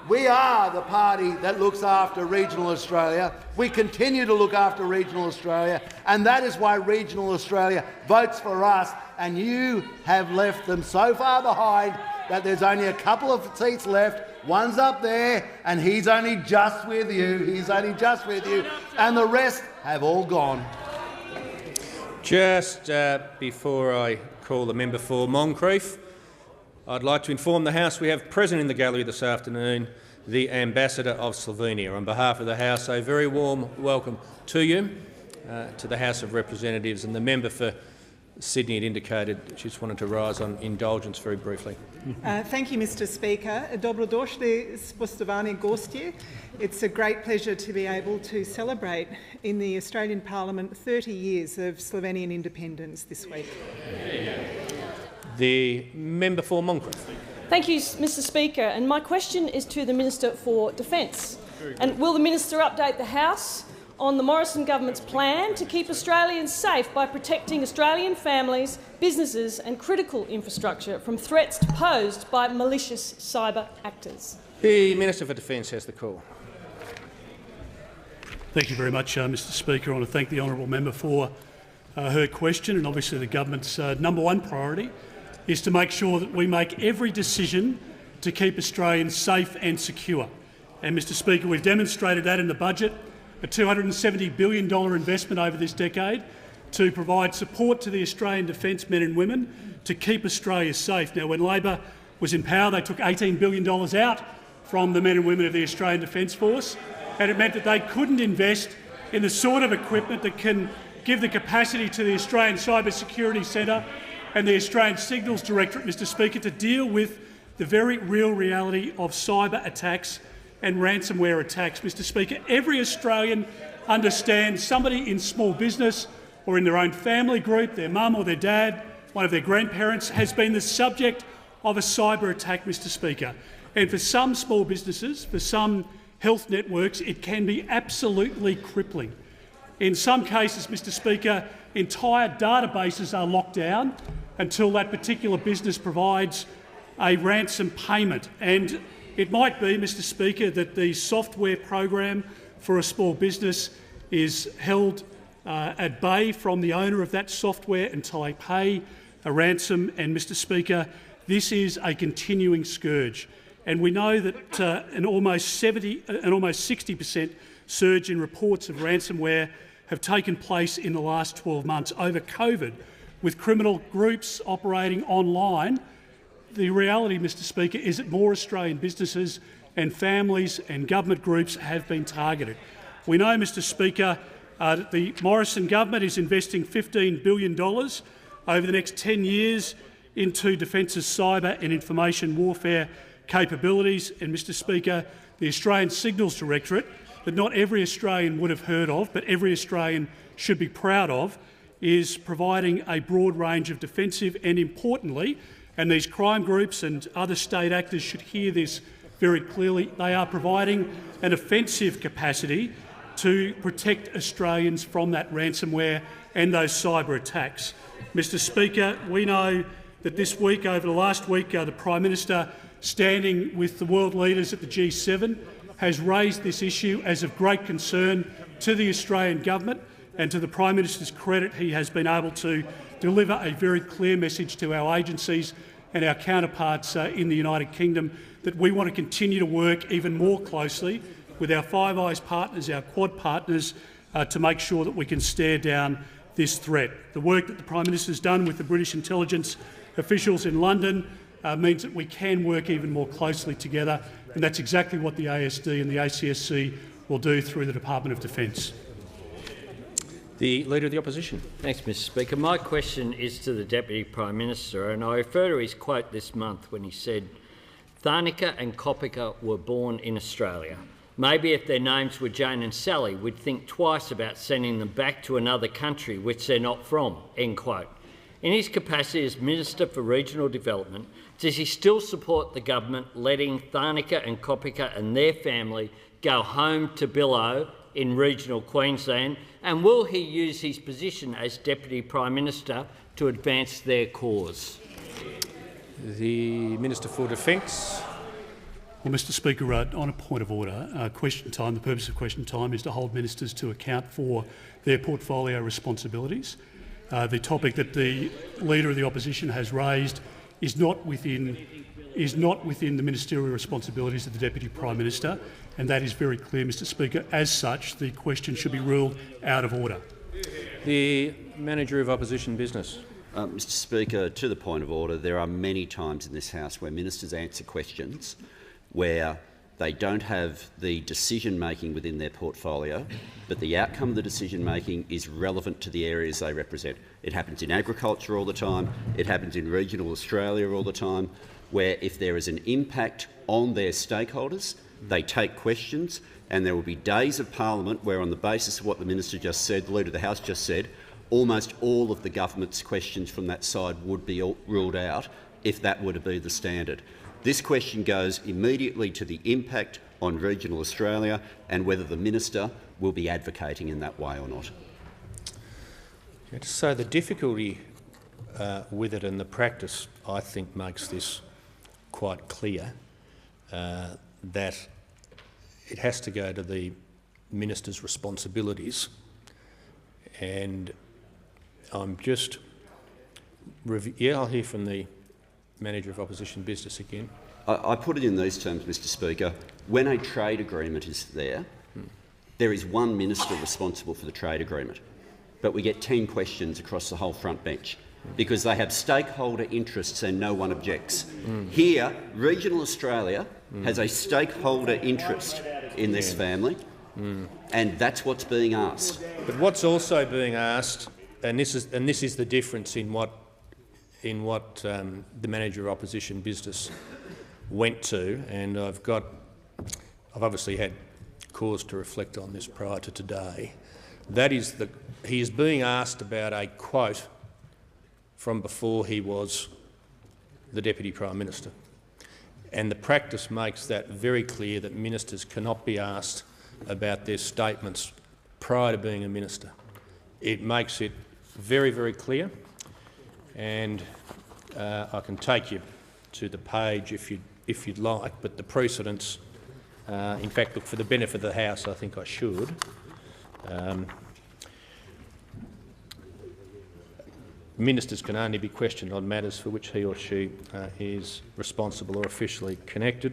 We are the party that looks after regional Australia. We continue to look after regional Australia, and that is why regional Australia votes for us, and you have left them so far behind that there's only a couple of seats left. One's up there, and he's only just with you. He's only just with you, and the rest have all gone. Just before I call the member for Moncrieff, I'd like to inform the House we have present in the gallery this afternoon the Ambassador of Slovenia. On behalf of the House, a very warm welcome to you, to the House of Representatives, and the member for Sydney had indicated she just wanted to rise on indulgence very briefly. Thank you, Mr. Speaker. Dobrodošli, spoštovani gostje. It's a great pleasure to be able to celebrate in the Australian Parliament 30 years of Slovenian independence this week. The member for Moncrieff. Thank you, Mr. Speaker. And my question is to the Minister for Defence. And will the Minister update the House on the Morrison government's plan to keep Australians safe by protecting Australian families, businesses and critical infrastructure from threats posed by malicious cyber actors? The Minister for Defence has the call. Thank you very much, Mr. Speaker. I want to thank the honourable member for her question, and obviously the government's number one priority is to make sure that we make every decision to keep Australians safe and secure. And, Mr. Speaker, we've demonstrated that in the budget, a $270 billion investment over this decade to provide support to the Australian defence men and women to keep Australia safe. Now, when Labor was in power, they took $18 billion out from the men and women of the Australian Defence Force, and it meant that they couldn't invest in the sort of equipment that can give the capacity to the Australian Cyber Security Centre and the Australian Signals Directorate, Mr. Speaker, to deal with the very real reality of cyber attacks and ransomware attacks. Mr. Speaker, every Australian understands somebody in small business or in their own family group, their mum or their dad, one of their grandparents, has been the subject of a cyber attack, Mr. Speaker. And for some small businesses, for some health networks, it can be absolutely crippling. In some cases, Mr. Speaker, entire databases are locked down until that particular business provides a ransom payment. And It might be, Mr Speaker, that the software program for a small business is held at bay from the owner of that software until they pay a ransom. And, Mr Speaker, this is a continuing scourge. And we know that an almost 60% surge in reports of ransomware have taken place in the last 12 months over COVID, with criminal groups operating online. The reality, Mr Speaker, is that more Australian businesses and families and government groups have been targeted. We know, Mr Speaker, that the Morrison government is investing $15 billion over the next 10 years into Defence's cyber and information warfare capabilities. And, Mr Speaker, the Australian Signals Directorate, that not every Australian would have heard of, but every Australian should be proud of, is providing a broad range of defensive and, importantly, and these crime groups and other state actors should hear this very clearly, they are providing an offensive capacity to protect Australians from that ransomware and those cyber attacks. Mr Speaker, we know that this week, over the last week, the Prime Minister, standing with the world leaders at the G7, has raised this issue as of great concern to the Australian government, and to the Prime Minister's credit, he has been able to deliver a very clear message to our agencies and our counterparts in the United Kingdom that we want to continue to work even more closely with our Five Eyes partners, our Quad partners, to make sure that we can stare down this threat. The work that the Prime Minister has done with the British intelligence officials in London means that we can work even more closely together, and that's exactly what the ASD and the ACSC will do through the Department of Defence. The Leader of the Opposition. Thanks, Mr Speaker. My question is to the Deputy Prime Minister, and I refer to his quote this month when he said, "Tharnika and Kopika were born in Australia. Maybe if their names were Jane and Sally, we'd think twice about sending them back to another country which they're not from." End quote. In his capacity as Minister for Regional Development, does he still support the government letting Tharnika and Kopika and their family go home to Billow in regional Queensland, and will he use his position as Deputy Prime Minister to advance their cause? The Minister for Defence. Well, Mr Speaker, on a point of order, question time, the purpose of question time is to hold ministers to account for their portfolio responsibilities. The topic that the Leader of the Opposition has raised is not within the ministerial responsibilities of the Deputy Prime Minister, and that is very clear, Mr Speaker. As such, the question should be ruled out of order. The Manager of Opposition Business. Mr Speaker, to the point of order, there are many times in this House where ministers answer questions where they don't have the decision-making within their portfolio, but the outcome of the decision-making is relevant to the areas they represent. It happens in agriculture all the time. It happens in regional Australia all the time, where if there is an impact on their stakeholders, they take questions, and there will be days of parliament where, on the basis of what the minister just said, the Leader of the House just said, almost all of the government's questions from that side would be ruled out if that were to be the standard. This question goes immediately to the impact on regional Australia and whether the minister will be advocating in that way or not. So the difficulty with it and the practice, I think, makes this quite clear that it has to go to the minister's responsibilities, and I'm just I'll hear from the Manager of Opposition Business again. I put it in these terms, Mr Speaker. When a trade agreement is there, there is one minister responsible for the trade agreement, but we get 10 questions across the whole front bench because they have stakeholder interests and no one objects. Here, regional Australia has a stakeholder interest in this family, and that's what's being asked. But what's also being asked, and this is the difference in what the Manager of Opposition Business went to, and I've obviously had cause to reflect on this prior to today. That is he is being asked about a quote from before he was the Deputy Prime Minister, and the practice makes that very clear that ministers cannot be asked about their statements prior to being a minister. It makes it very, very clear. And I can take you to the page if you if you'd like, but the precedents, in fact, look, for the benefit of the House, I think I should. Ministers can only be questioned on matters for which he or she is responsible or officially connected.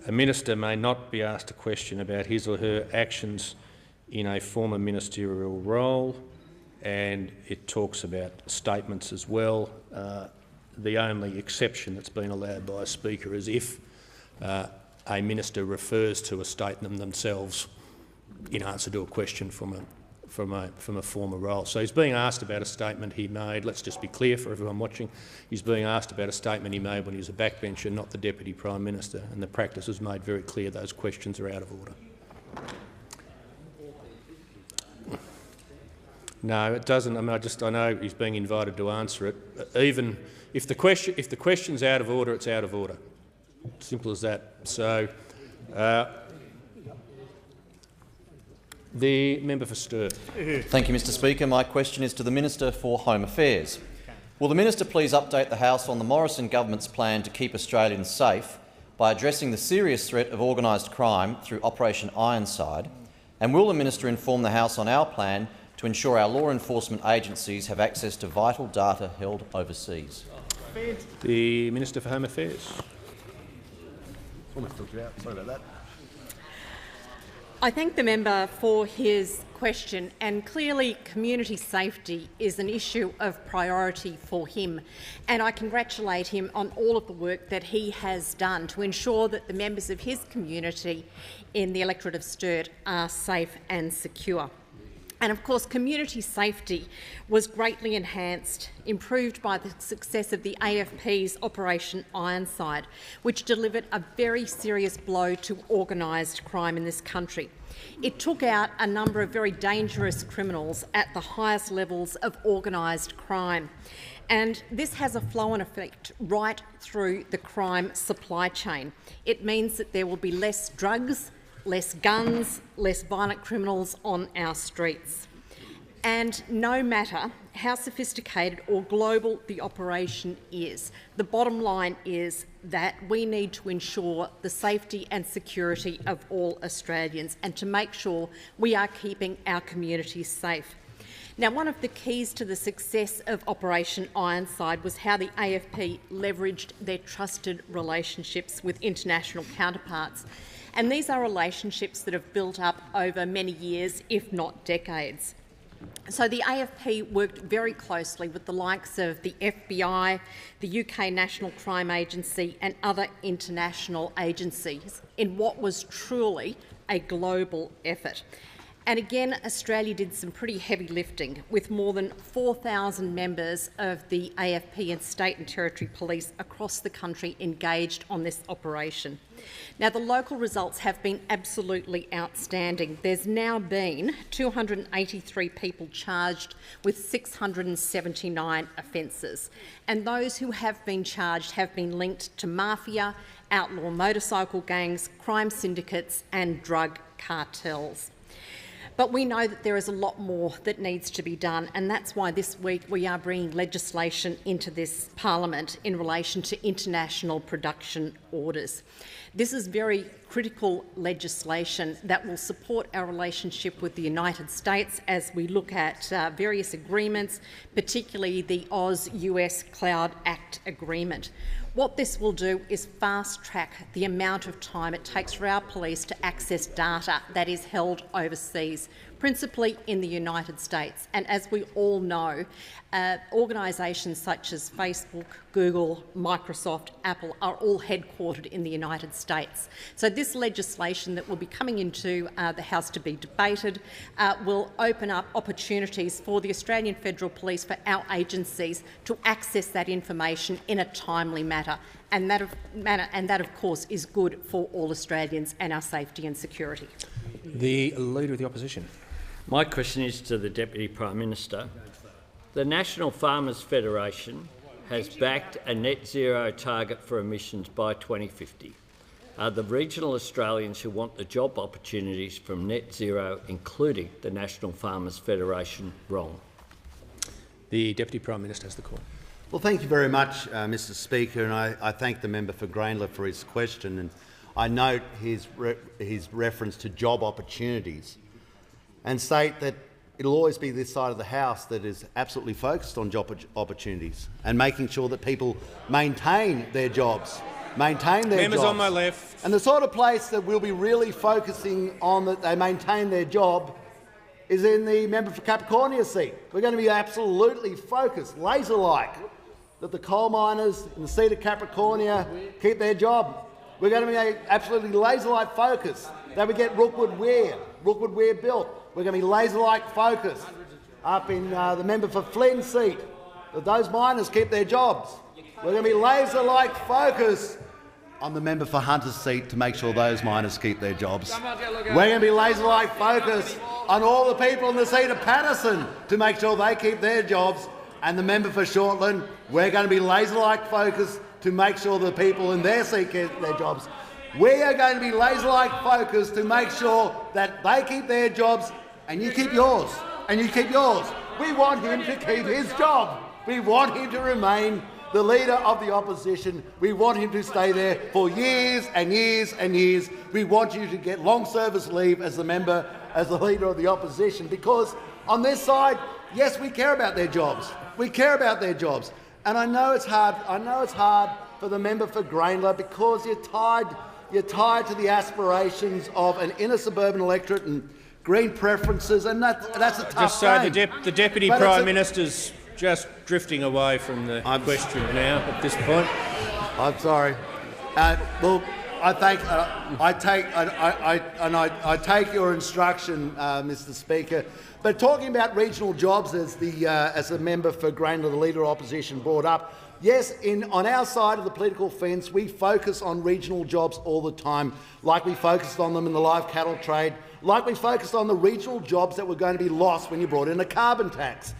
A minister may not be asked a question about his or her actions in a former ministerial role, and it talks about statements as well. The only exception that's been allowed by a Speaker is if a minister refers to a statement themselves in answer to a question from a former role. So he's being asked about a statement he made. Let's just be clear for everyone watching. He's being asked about a statement he made when he was a backbencher, not the Deputy Prime Minister, and the practice has made very clear those questions are out of order. No, it doesn't. I mean, I know he's being invited to answer it. Even if the question's out of order, it's out of order. Simple as that. So, the member for Sturt. Thank you, Mr. Speaker. My question is to the Minister for Home Affairs. Will the Minister please update the House on the Morrison government's plan to keep Australians safe by addressing the serious threat of organised crime through Operation Ironside? And will the Minister inform the House on our plan to ensure our law enforcement agencies have access to vital data held overseas? The Minister for Home Affairs. Almost took you out. Sorry about that. I thank the member for his question, and clearly community safety is an issue of priority for him, and I congratulate him on all of the work that he has done to ensure that the members of his community in the electorate of Sturt are safe and secure. And of course, community safety was greatly enhanced, improved by the success of the AFP's Operation Ironside, which delivered a very serious blow to organised crime in this country. It took out a number of very dangerous criminals at the highest levels of organised crime. And this has a flow-on effect right through the crime supply chain. It means that there will be less drugs, less guns, less violent criminals on our streets. And no matter how sophisticated or global the operation is, the bottom line is that we need to ensure the safety and security of all Australians and to make sure we are keeping our communities safe. Now, one of the keys to the success of Operation Ironside was how the AFP leveraged their trusted relationships with international counterparts. And these are relationships that have built up over many years, if not decades. So the AFP worked very closely with the likes of the FBI, the UK National Crime Agency and other international agencies in what was truly a global effort. And again, Australia did some pretty heavy lifting, with more than 4,000 members of the AFP and state and territory police across the country engaged on this operation. Now, the local results have been absolutely outstanding. There's now been 283 people charged with 679 offences, and those who have been charged have been linked to mafia, outlaw motorcycle gangs, crime syndicates and drug cartels. But we know that there is a lot more that needs to be done, and that's why this week we are bringing legislation into this parliament in relation to international production orders. This is very critical legislation that will support our relationship with the United States as we look at various agreements, particularly the Oz-US Cloud Act agreement. What this will do is fast-track the amount of time it takes for our police to access data that is held overseas, principally in the United States. And as we all know, organisations such as Facebook, Google, Microsoft, Apple are all headquartered in the United States. So this legislation that will be coming into the House to be debated will open up opportunities for the Australian Federal Police, for our agencies, to access that information in a timely manner. And that, of course, is good for all Australians and our safety and security. The Leader of the Opposition. My question is to the Deputy Prime Minister. The National Farmers Federation has backed a net zero target for emissions by 2050. Are the regional Australians who want the job opportunities from net zero, including the National Farmers Federation, wrong? The Deputy Prime Minister has the call. Well, thank you very much, Mr Speaker, and I thank the member for Grayndler for his question. And I note his reference to job opportunities and state that it'll always be this side of the House that is absolutely focused on job opportunities and making sure that people maintain their jobs. Members on my left. And the sort of place that we'll be really focusing on that they maintain their job is in the member for Capricornia seat. We're going to be absolutely focused, laser-like, that the coal miners in the seat of Capricornia keep their job. We're going to be absolutely laser-like focused that we get Rookwood Weir built. We're going to be laser-like focused up in the member for Flynn seat, that those miners keep their jobs. We're going to be laser-like focused on the member for Hunter's seat to make sure those miners keep their jobs. We're going to be laser-like focused on all the people in the seat of Patterson to make sure they keep their jobs. And the member for Shortland, we're going to be laser-like focused to make sure the people in their seat keep their jobs. We are going to be laser-like focused to make sure that they keep their jobs and you keep yours, and you keep yours. We want him to keep his job. We want him to remain the leader of the opposition. We want him to stay there for years and years and years. We want you to get long service leave as the leader of the opposition, because on this side, yes, we care about their jobs. We care about their jobs. And I know it's hard. I know it's hard for the member for Grayndler because you're tied to the aspirations of an inner suburban electorate and Green preferences, and that's a tough Just so the Deputy Prime Minister's just drifting away from the question now at this point. I'm sorry. Well, I take your instruction, Mr Speaker. But talking about regional jobs, as the member for Grayndler, the Leader of Opposition, brought up, yes, on our side of the political fence, we focus on regional jobs all the time, like we focused on them in the live cattle trade, like we focused on the regional jobs that were going to be lost when you brought in a carbon tax.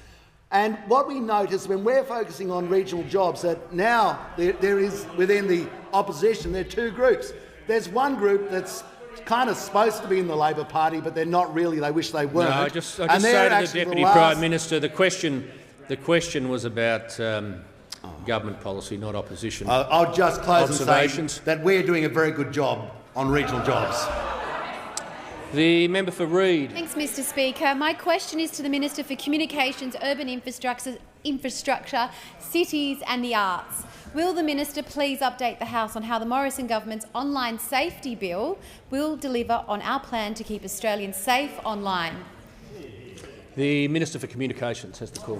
And what we notice when we're focusing on regional jobs, that now there is, within the opposition, there are two groups. There's one group that's kind of supposed to be in the Labor Party, but they're not really. They wish they weren't. No, I just say to the Deputy Prime Minister, the question was about government policy, not opposition. I'll just close and say that we're doing a very good job on regional jobs. The member for Reid. Thanks, Mr Speaker. My question is to the Minister for Communications, Urban Infrastructure, Cities and the Arts. Will the Minister please update the House on how the Morrison government's online safety bill will deliver on our plan to keep Australians safe online? The Minister for Communications has the call.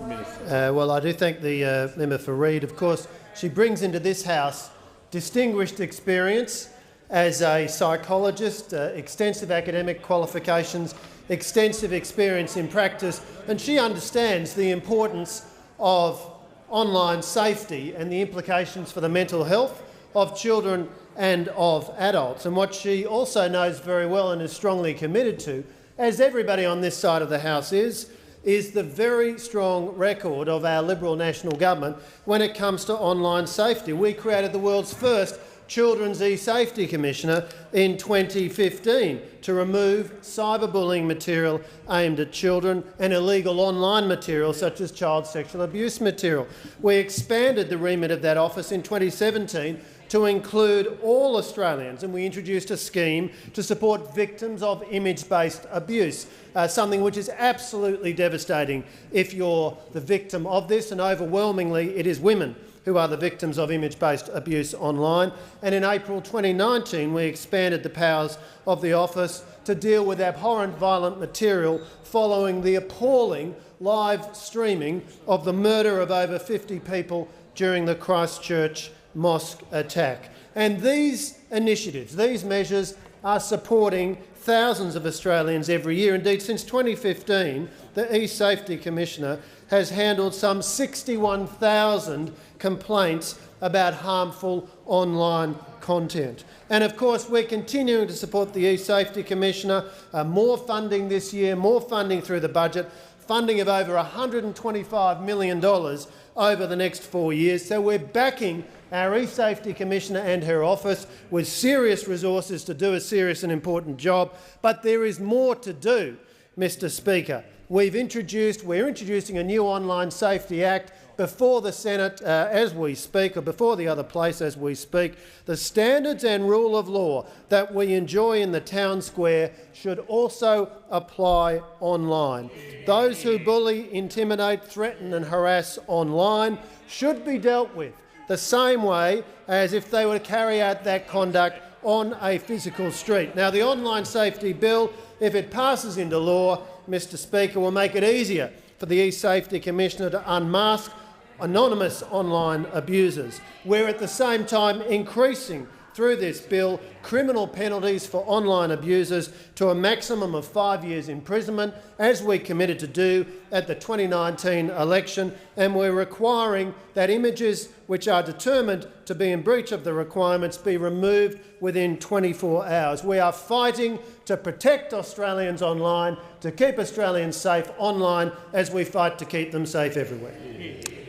Well, I do thank the member for Reid. Of course, she brings into this House distinguished experience as a psychologist, extensive academic qualifications, extensive experience in practice, and she understands the importance of online safety and the implications for the mental health of children and of adults. And what she also knows very well and is strongly committed to, as everybody on this side of the House is the very strong record of our Liberal National Government when it comes to online safety. We created the world's first Children's E-Safety Commissioner in 2015 to remove cyberbullying material aimed at children and illegal online material such as child sexual abuse material. We expanded the remit of that office in 2017 to include all Australians, and we introduced a scheme to support victims of image-based abuse, something which is absolutely devastating if you're the victim of this, and overwhelmingly it is women who are the victims of image-based abuse online. And in April 2019, we expanded the powers of the office to deal with abhorrent violent material following the appalling live streaming of the murder of over 50 people during the Christchurch mosque attack. And these initiatives, these measures, are supporting thousands of Australians every year. Indeed, since 2015, the E-Safety Commissioner has handled some 61,000 complaints about harmful online content. And of course, we're continuing to support the E-Safety Commissioner. More funding this year, more funding through the budget, funding of over $125 million over the next 4 years. So we're backing our E-Safety Commissioner and her office with serious resources to do a serious and important job. But there is more to do, Mr Speaker. We're introducing a new Online Safety Act before the Senate as we speak, or before the other place as we speak. The standards and rule of law that we enjoy in the town square should also apply online. Those who bully, intimidate, threaten and harass online should be dealt with the same way as if they were to carry out that conduct on a physical street. Now, the Online Safety Bill, if it passes into law, Mr Speaker, will make it easier for the eSafety Commissioner to unmask anonymous online abusers. We're at the same time increasing through this bill criminal penalties for online abusers to a maximum of 5 years imprisonment, as we committed to do at the 2019 election, and we're requiring that images which are determined to be in breach of the requirements be removed within 24 hours. We are fighting to protect Australians online, to keep Australians safe online, as we fight to keep them safe everywhere.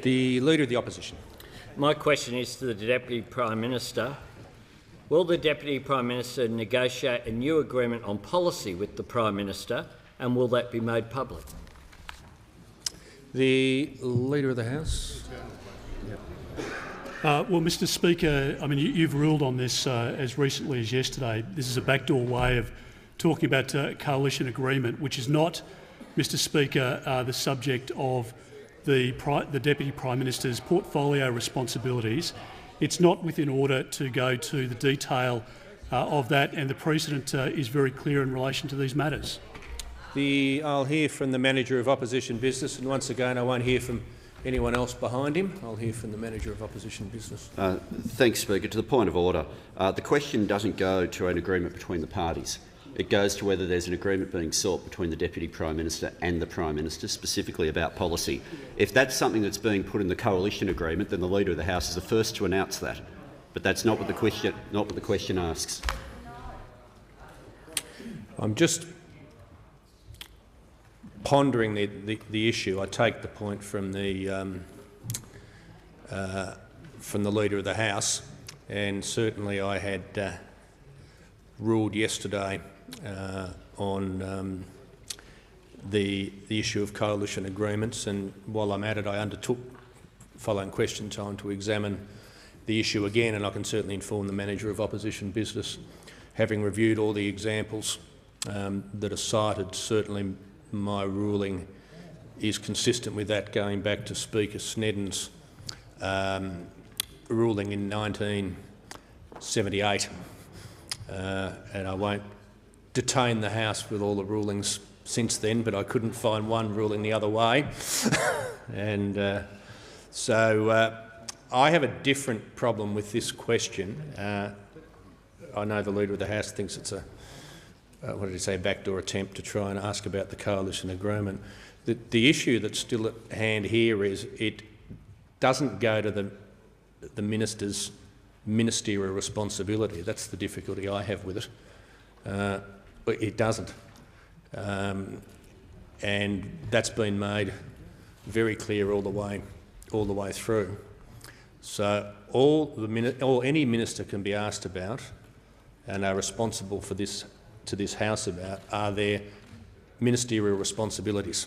The Leader of the Opposition. My question is to the Deputy Prime Minister. Will the Deputy Prime Minister negotiate a new agreement on policy with the Prime Minister, and will that be made public? The Leader of the House. Well, Mr Speaker, I mean, you've ruled on this as recently as yesterday. This is a backdoor way of talking about coalition agreement, which is not, Mr Speaker, the subject of the Deputy Prime Minister's portfolio responsibilities. It's not within order to go to the detail of that, and the precedent is very clear in relation to these matters. I'll hear from the Manager of Opposition Business, and once again I won't hear from anyone else behind him. I'll hear from the Manager of Opposition Business. Thanks, Speaker. To the point of order, the question doesn't go to an agreement between the parties. It goes to whether there's an agreement being sought between the Deputy Prime Minister and the Prime Minister, specifically about policy. If that's something that's being put in the coalition agreement, then the Leader of the House is the first to announce that. But that's not what the question asks. I'm just pondering the issue. I take the point from the Leader of the House, and certainly I had ruled yesterday on the issue of coalition agreements, and while I'm at it, I undertook, following question time, to examine the issue again, and I can certainly inform the Manager of Opposition Business. Having reviewed all the examples that are cited, certainly my ruling is consistent with that, going back to Speaker Snedden's ruling in 1978. And I won't detain the House with all the rulings since then, but I couldn't find one ruling the other way. And so I have a different problem with this question. I know the Leader of the House thinks it's a what did he say, backdoor attempt to try and ask about the coalition agreement. The issue that's still at hand here is it doesn't go to the Minister's ministerial responsibility. That's the difficulty I have with it. It doesn't. And that's been made very clear all the way through. So all any minister can be asked about and are responsible for this to this House about are their ministerial responsibilities.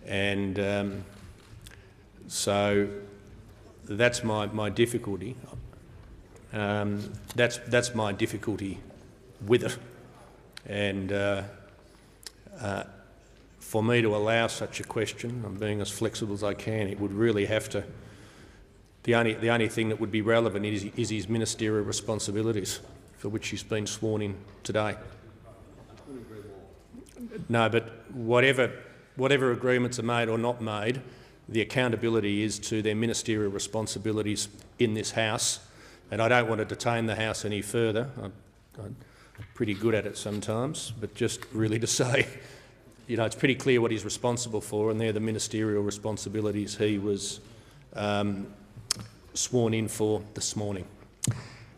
And so that's my difficulty. That's my difficulty with it. And for me to allow such a question, I'm being as flexible as I can, it would really have to. The only thing that would be relevant is his ministerial responsibilities, for which he's been sworn in today. No, but whatever agreements are made or not made, the accountability is to their ministerial responsibilities in this House, and I don't want to detain the House any further. I'm pretty good at it sometimes, but just really to say, it's pretty clear what he's responsible for, and they're the ministerial responsibilities he was sworn in for this morning.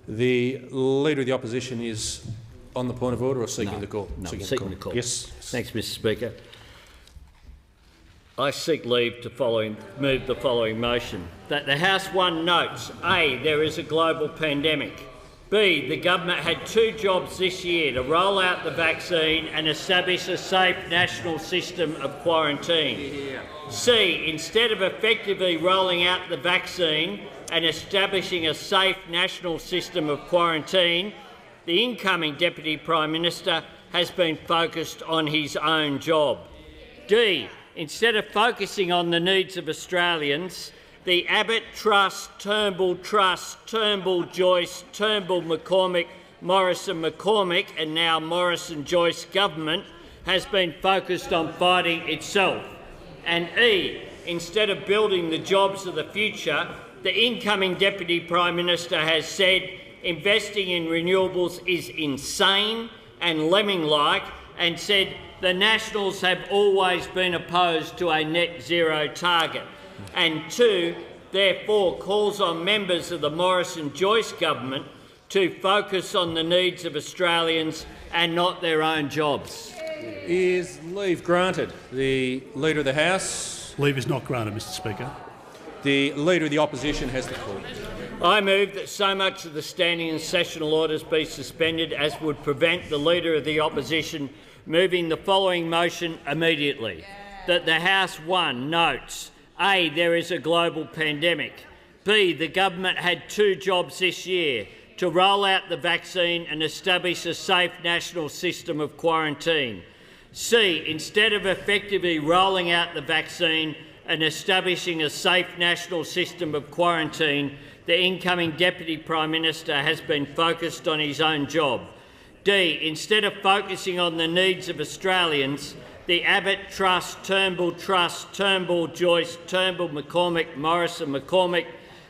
The Leader of the Opposition is on the point of order or seeking the call? No, seeking the call. Yes. Thanks, Mr Speaker. I seek leave to move the following motion. That the House 1 notes, A, there is a global pandemic. B, the government had 2 jobs this year: to roll out the vaccine and establish a safe national system of quarantine. C, instead of effectively rolling out the vaccine and establishing a safe national system of quarantine, the incoming Deputy Prime Minister has been focused on his own job. D, instead of focusing on the needs of Australians, the Abbott Trust, Turnbull, Joyce, Turnbull, McCormick, Morrison-McCormick and now Morrison-Joyce government has been focused on fighting itself. And E, instead of building the jobs of the future, the incoming Deputy Prime Minister has said investing in renewables is insane and lemming-like, and said the Nationals have always been opposed to a net zero target. And 2, therefore calls on members of the Morrison-Joyce government to focus on the needs of Australians and not their own jobs. Is leave granted? The Leader of the House? Leave is not granted, Mr Speaker. The Leader of the Opposition has the floor. I move that so much of the standing and sessional orders be suspended as would prevent the Leader of the Opposition moving the following motion immediately: that the House 1 notes A, there is a global pandemic; B, the government had 2 jobs this year: to roll out the vaccine and establish a safe national system of quarantine; C, instead of effectively rolling out the vaccine and establishing a safe national system of quarantine, the incoming Deputy Prime Minister has been focused on his own job; D, instead of focusing on the needs of Australians, the Abbott Trust, Turnbull, Joyce, Turnbull, McCormick, Morrison-McCormick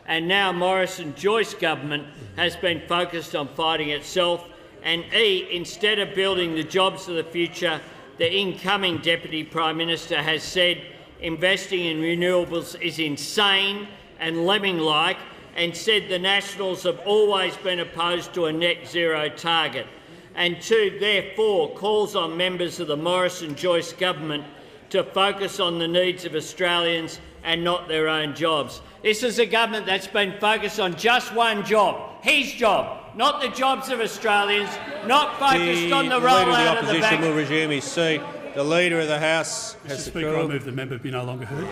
and now Morrison-Joyce government has been focused on fighting itself; and E, instead of building the jobs of the future, the incoming Deputy Prime Minister has said investing in renewables is insane and lemming-like, and said the Nationals have always been opposed to a net zero target. And 2, therefore calls on members of the Morrison-Joyce government to focus on the needs of Australians and not their own jobs. This is a government that's been focused on just one job, his job, not the jobs of Australians, not focused on the rollout of the vaccine. The Leader of the Opposition will resume his seat. The Leader of the House has the Speaker, I move the member be no longer heard.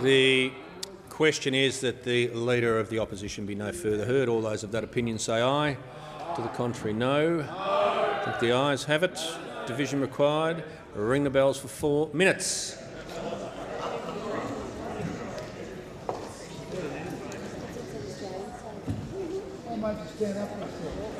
The question is that the Leader of the Opposition be no further heard. All those of that opinion say aye. To the contrary, no. I think the ayes have it. Division required. Ring the bells for 4 minutes. I might just stand up myself.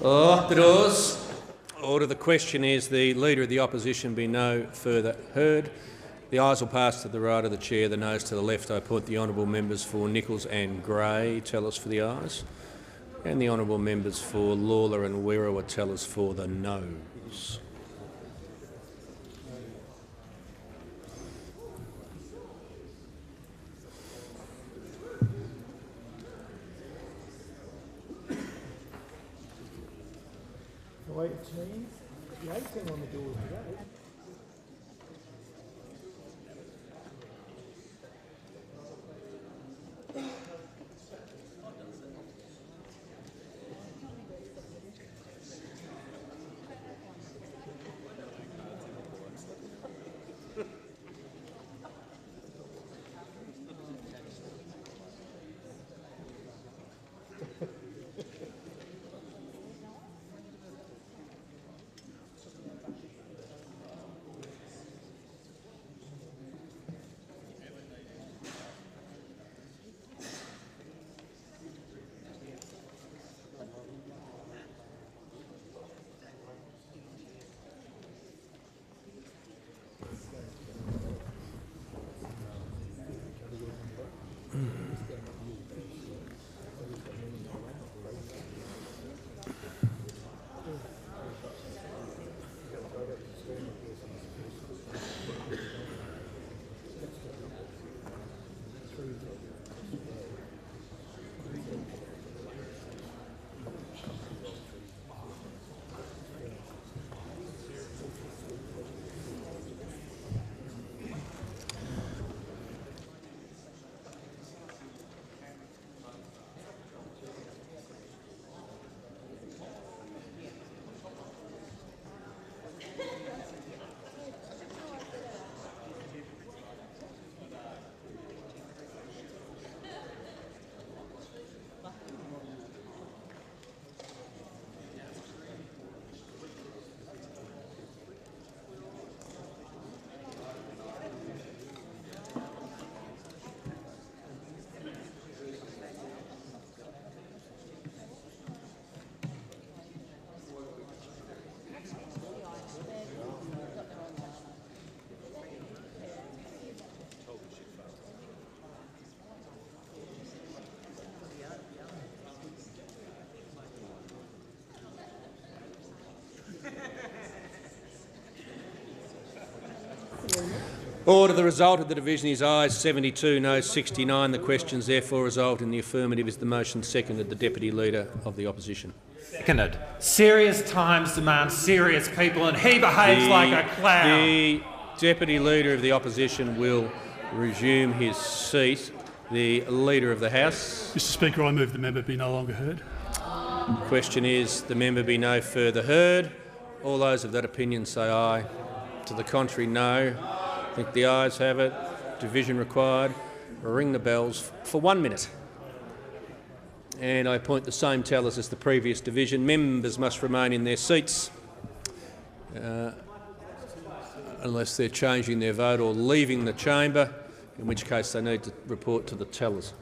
Lock the doors. Order. The question is the Leader of the Opposition be no further heard. The ayes will pass to the right of the chair, the noes to the left. I appoint the honourable members for Nichols and Gray tell us for the ayes, and the honourable members for Lawler and Werriwa tell us for the noes. The way it seems, the 18 on the doors today. Order. The result of the division is ayes 72, noes 69. The question is therefore resolved in the affirmative. Is the motion seconded? The Deputy Leader of the Opposition. Seconded. Serious times demand serious people, and he behaves like a clown. The Deputy Leader of the Opposition will resume his seat. The Leader of the House. Mr Speaker, I move the member be no longer heard. The question is the member be no further heard. All those of that opinion say aye. To the contrary, no. I think the ayes have it. Division required. Ring the bells for 1 minute. And I appoint the same tellers as the previous division. Members must remain in their seats unless they're changing their vote or leaving the chamber, in which case they need to report to the tellers.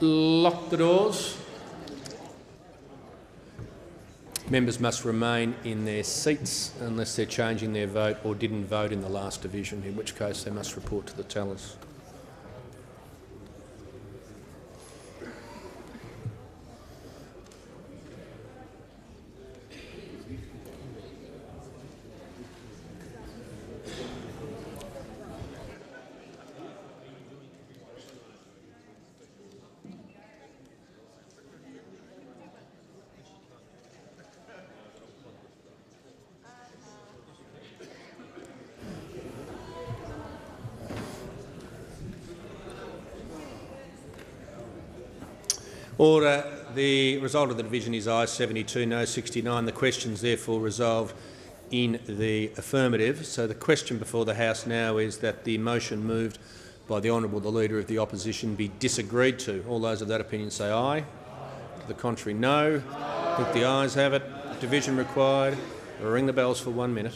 Lock the doors. Members must remain in their seats unless they're changing their vote or didn't vote in the last division, in which case they must report to the tellers. Order. The result of the division is ayes 72, no 69. The question is therefore resolved in the affirmative. So the question before the House now is that the motion moved by the Honourable the Leader of the Opposition be disagreed to. All those of that opinion say aye. To the contrary, no. I think the ayes have it. Division required. I'll ring the bells for 1 minute.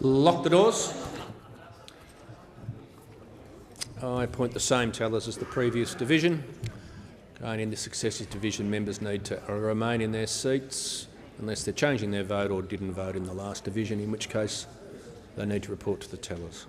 Lock the doors. I appoint the same tellers as the previous division. Going into successive division, members need to remain in their seats unless they're changing their vote or didn't vote in the last division, in which case they need to report to the tellers.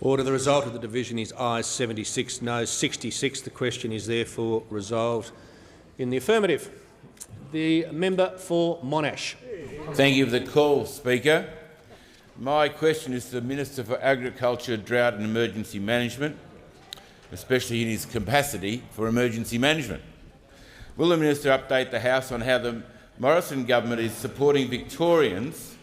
Order. The result of the division is ayes 76, no 66. The question is therefore resolved in the affirmative. The member for Monash. Thank you for the call, Speaker. My question is to the Minister for Agriculture, Drought and Emergency Management, especially in his capacity for emergency management. Will the Minister update the House on how the Morrison government is supporting Victorians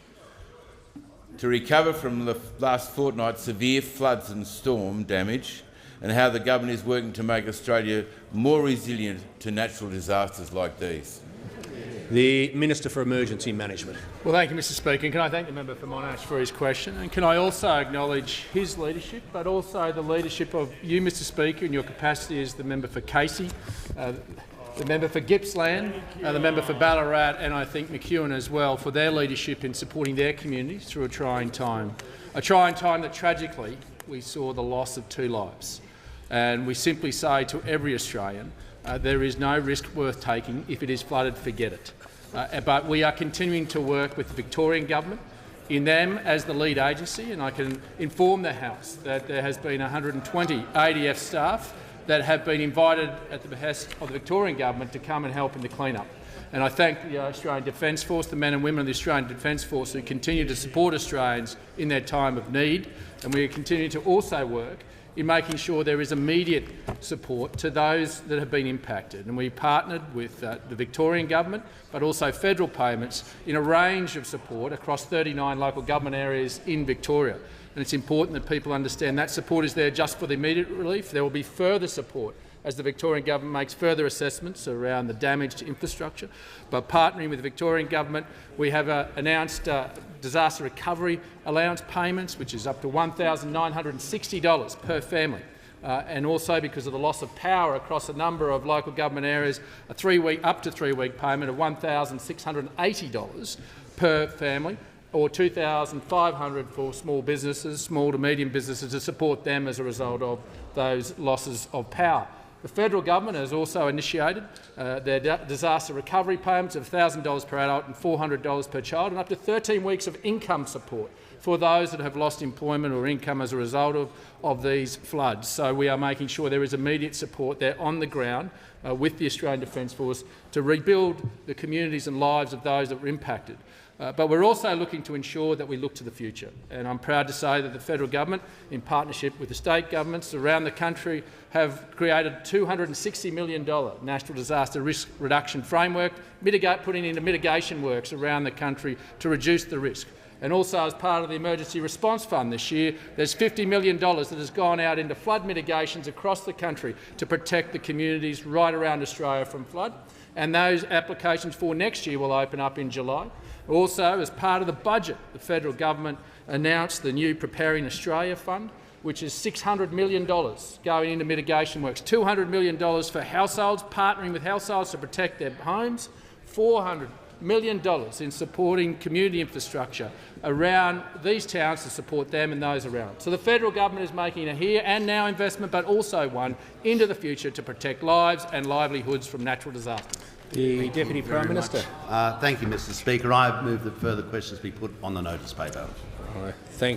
to recover from the last fortnight's severe floods and storm damage, and how the government is working to make Australia more resilient to natural disasters like these? The Minister for Emergency Management. Well, thank you, Mr Speaker. And can I thank the member for Monash for his question? And can I also acknowledge his leadership, but also the leadership of you, Mr Speaker, in your capacity as the member for Casey, the member for Gippsland, the member for Ballarat, and I think McEwen as well, for their leadership in supporting their communities through a trying time that tragically we saw the loss of 2 lives. And we simply say to every Australian, there is no risk worth taking. If it is flooded, forget it. But we are continuing to work with the Victorian government, in them as the lead agency, and I can inform the House that there has been 120 ADF staff that have been invited at the behest of the Victorian government to come and help in the clean-up. And I thank the Australian Defence Force, the men and women of the Australian Defence Force who continue to support Australians in their time of need. And we are continuing to also work in making sure there is immediate support to those that have been impacted. And we partnered with the Victorian government, but also federal payments in a range of support across 39 local government areas in Victoria. And it's important that people understand that support is there just for the immediate relief. There will be further support as the Victorian government makes further assessments around the damage to infrastructure. But partnering with the Victorian government, we have announced disaster recovery allowance payments, which is up to $1,960 per family. And also, because of the loss of power across a number of local government areas, up to 3-week payment of $1,680 per family, or $2,500 for small businesses, small to medium businesses, to support them as a result of those losses of power. The federal government has also initiated their disaster recovery payments of $1,000 per adult and $400 per child, and up to 13 weeks of income support for those that have lost employment or income as a result of these floods. So we are making sure there is immediate support there on the ground with the Australian Defence Force to rebuild the communities and lives of those that were impacted. But we're also looking to ensure that we look to the future. And I'm proud to say that the federal government, in partnership with the state governments around the country, have created a $260 million National Disaster Risk Reduction Framework, putting into mitigation works around the country to reduce the risk. And also, as part of the Emergency Response Fund this year, there's $50 million that has gone out into flood mitigations across the country to protect the communities right around Australia from flood. And those applications for next year will open up in July. Also, as part of the budget, the federal government announced the new Preparing Australia Fund, which is $600 million going into mitigation works, $200 million for households, partnering with households to protect their homes, $400 million in supporting community infrastructure around these towns to support them and those around. So the federal government is making a here and now investment, but also one into the future to protect lives and livelihoods from natural disasters. The Deputy Prime Minister. Thank you, Mr. Speaker. I move that further questions be put on the notice paper. Thank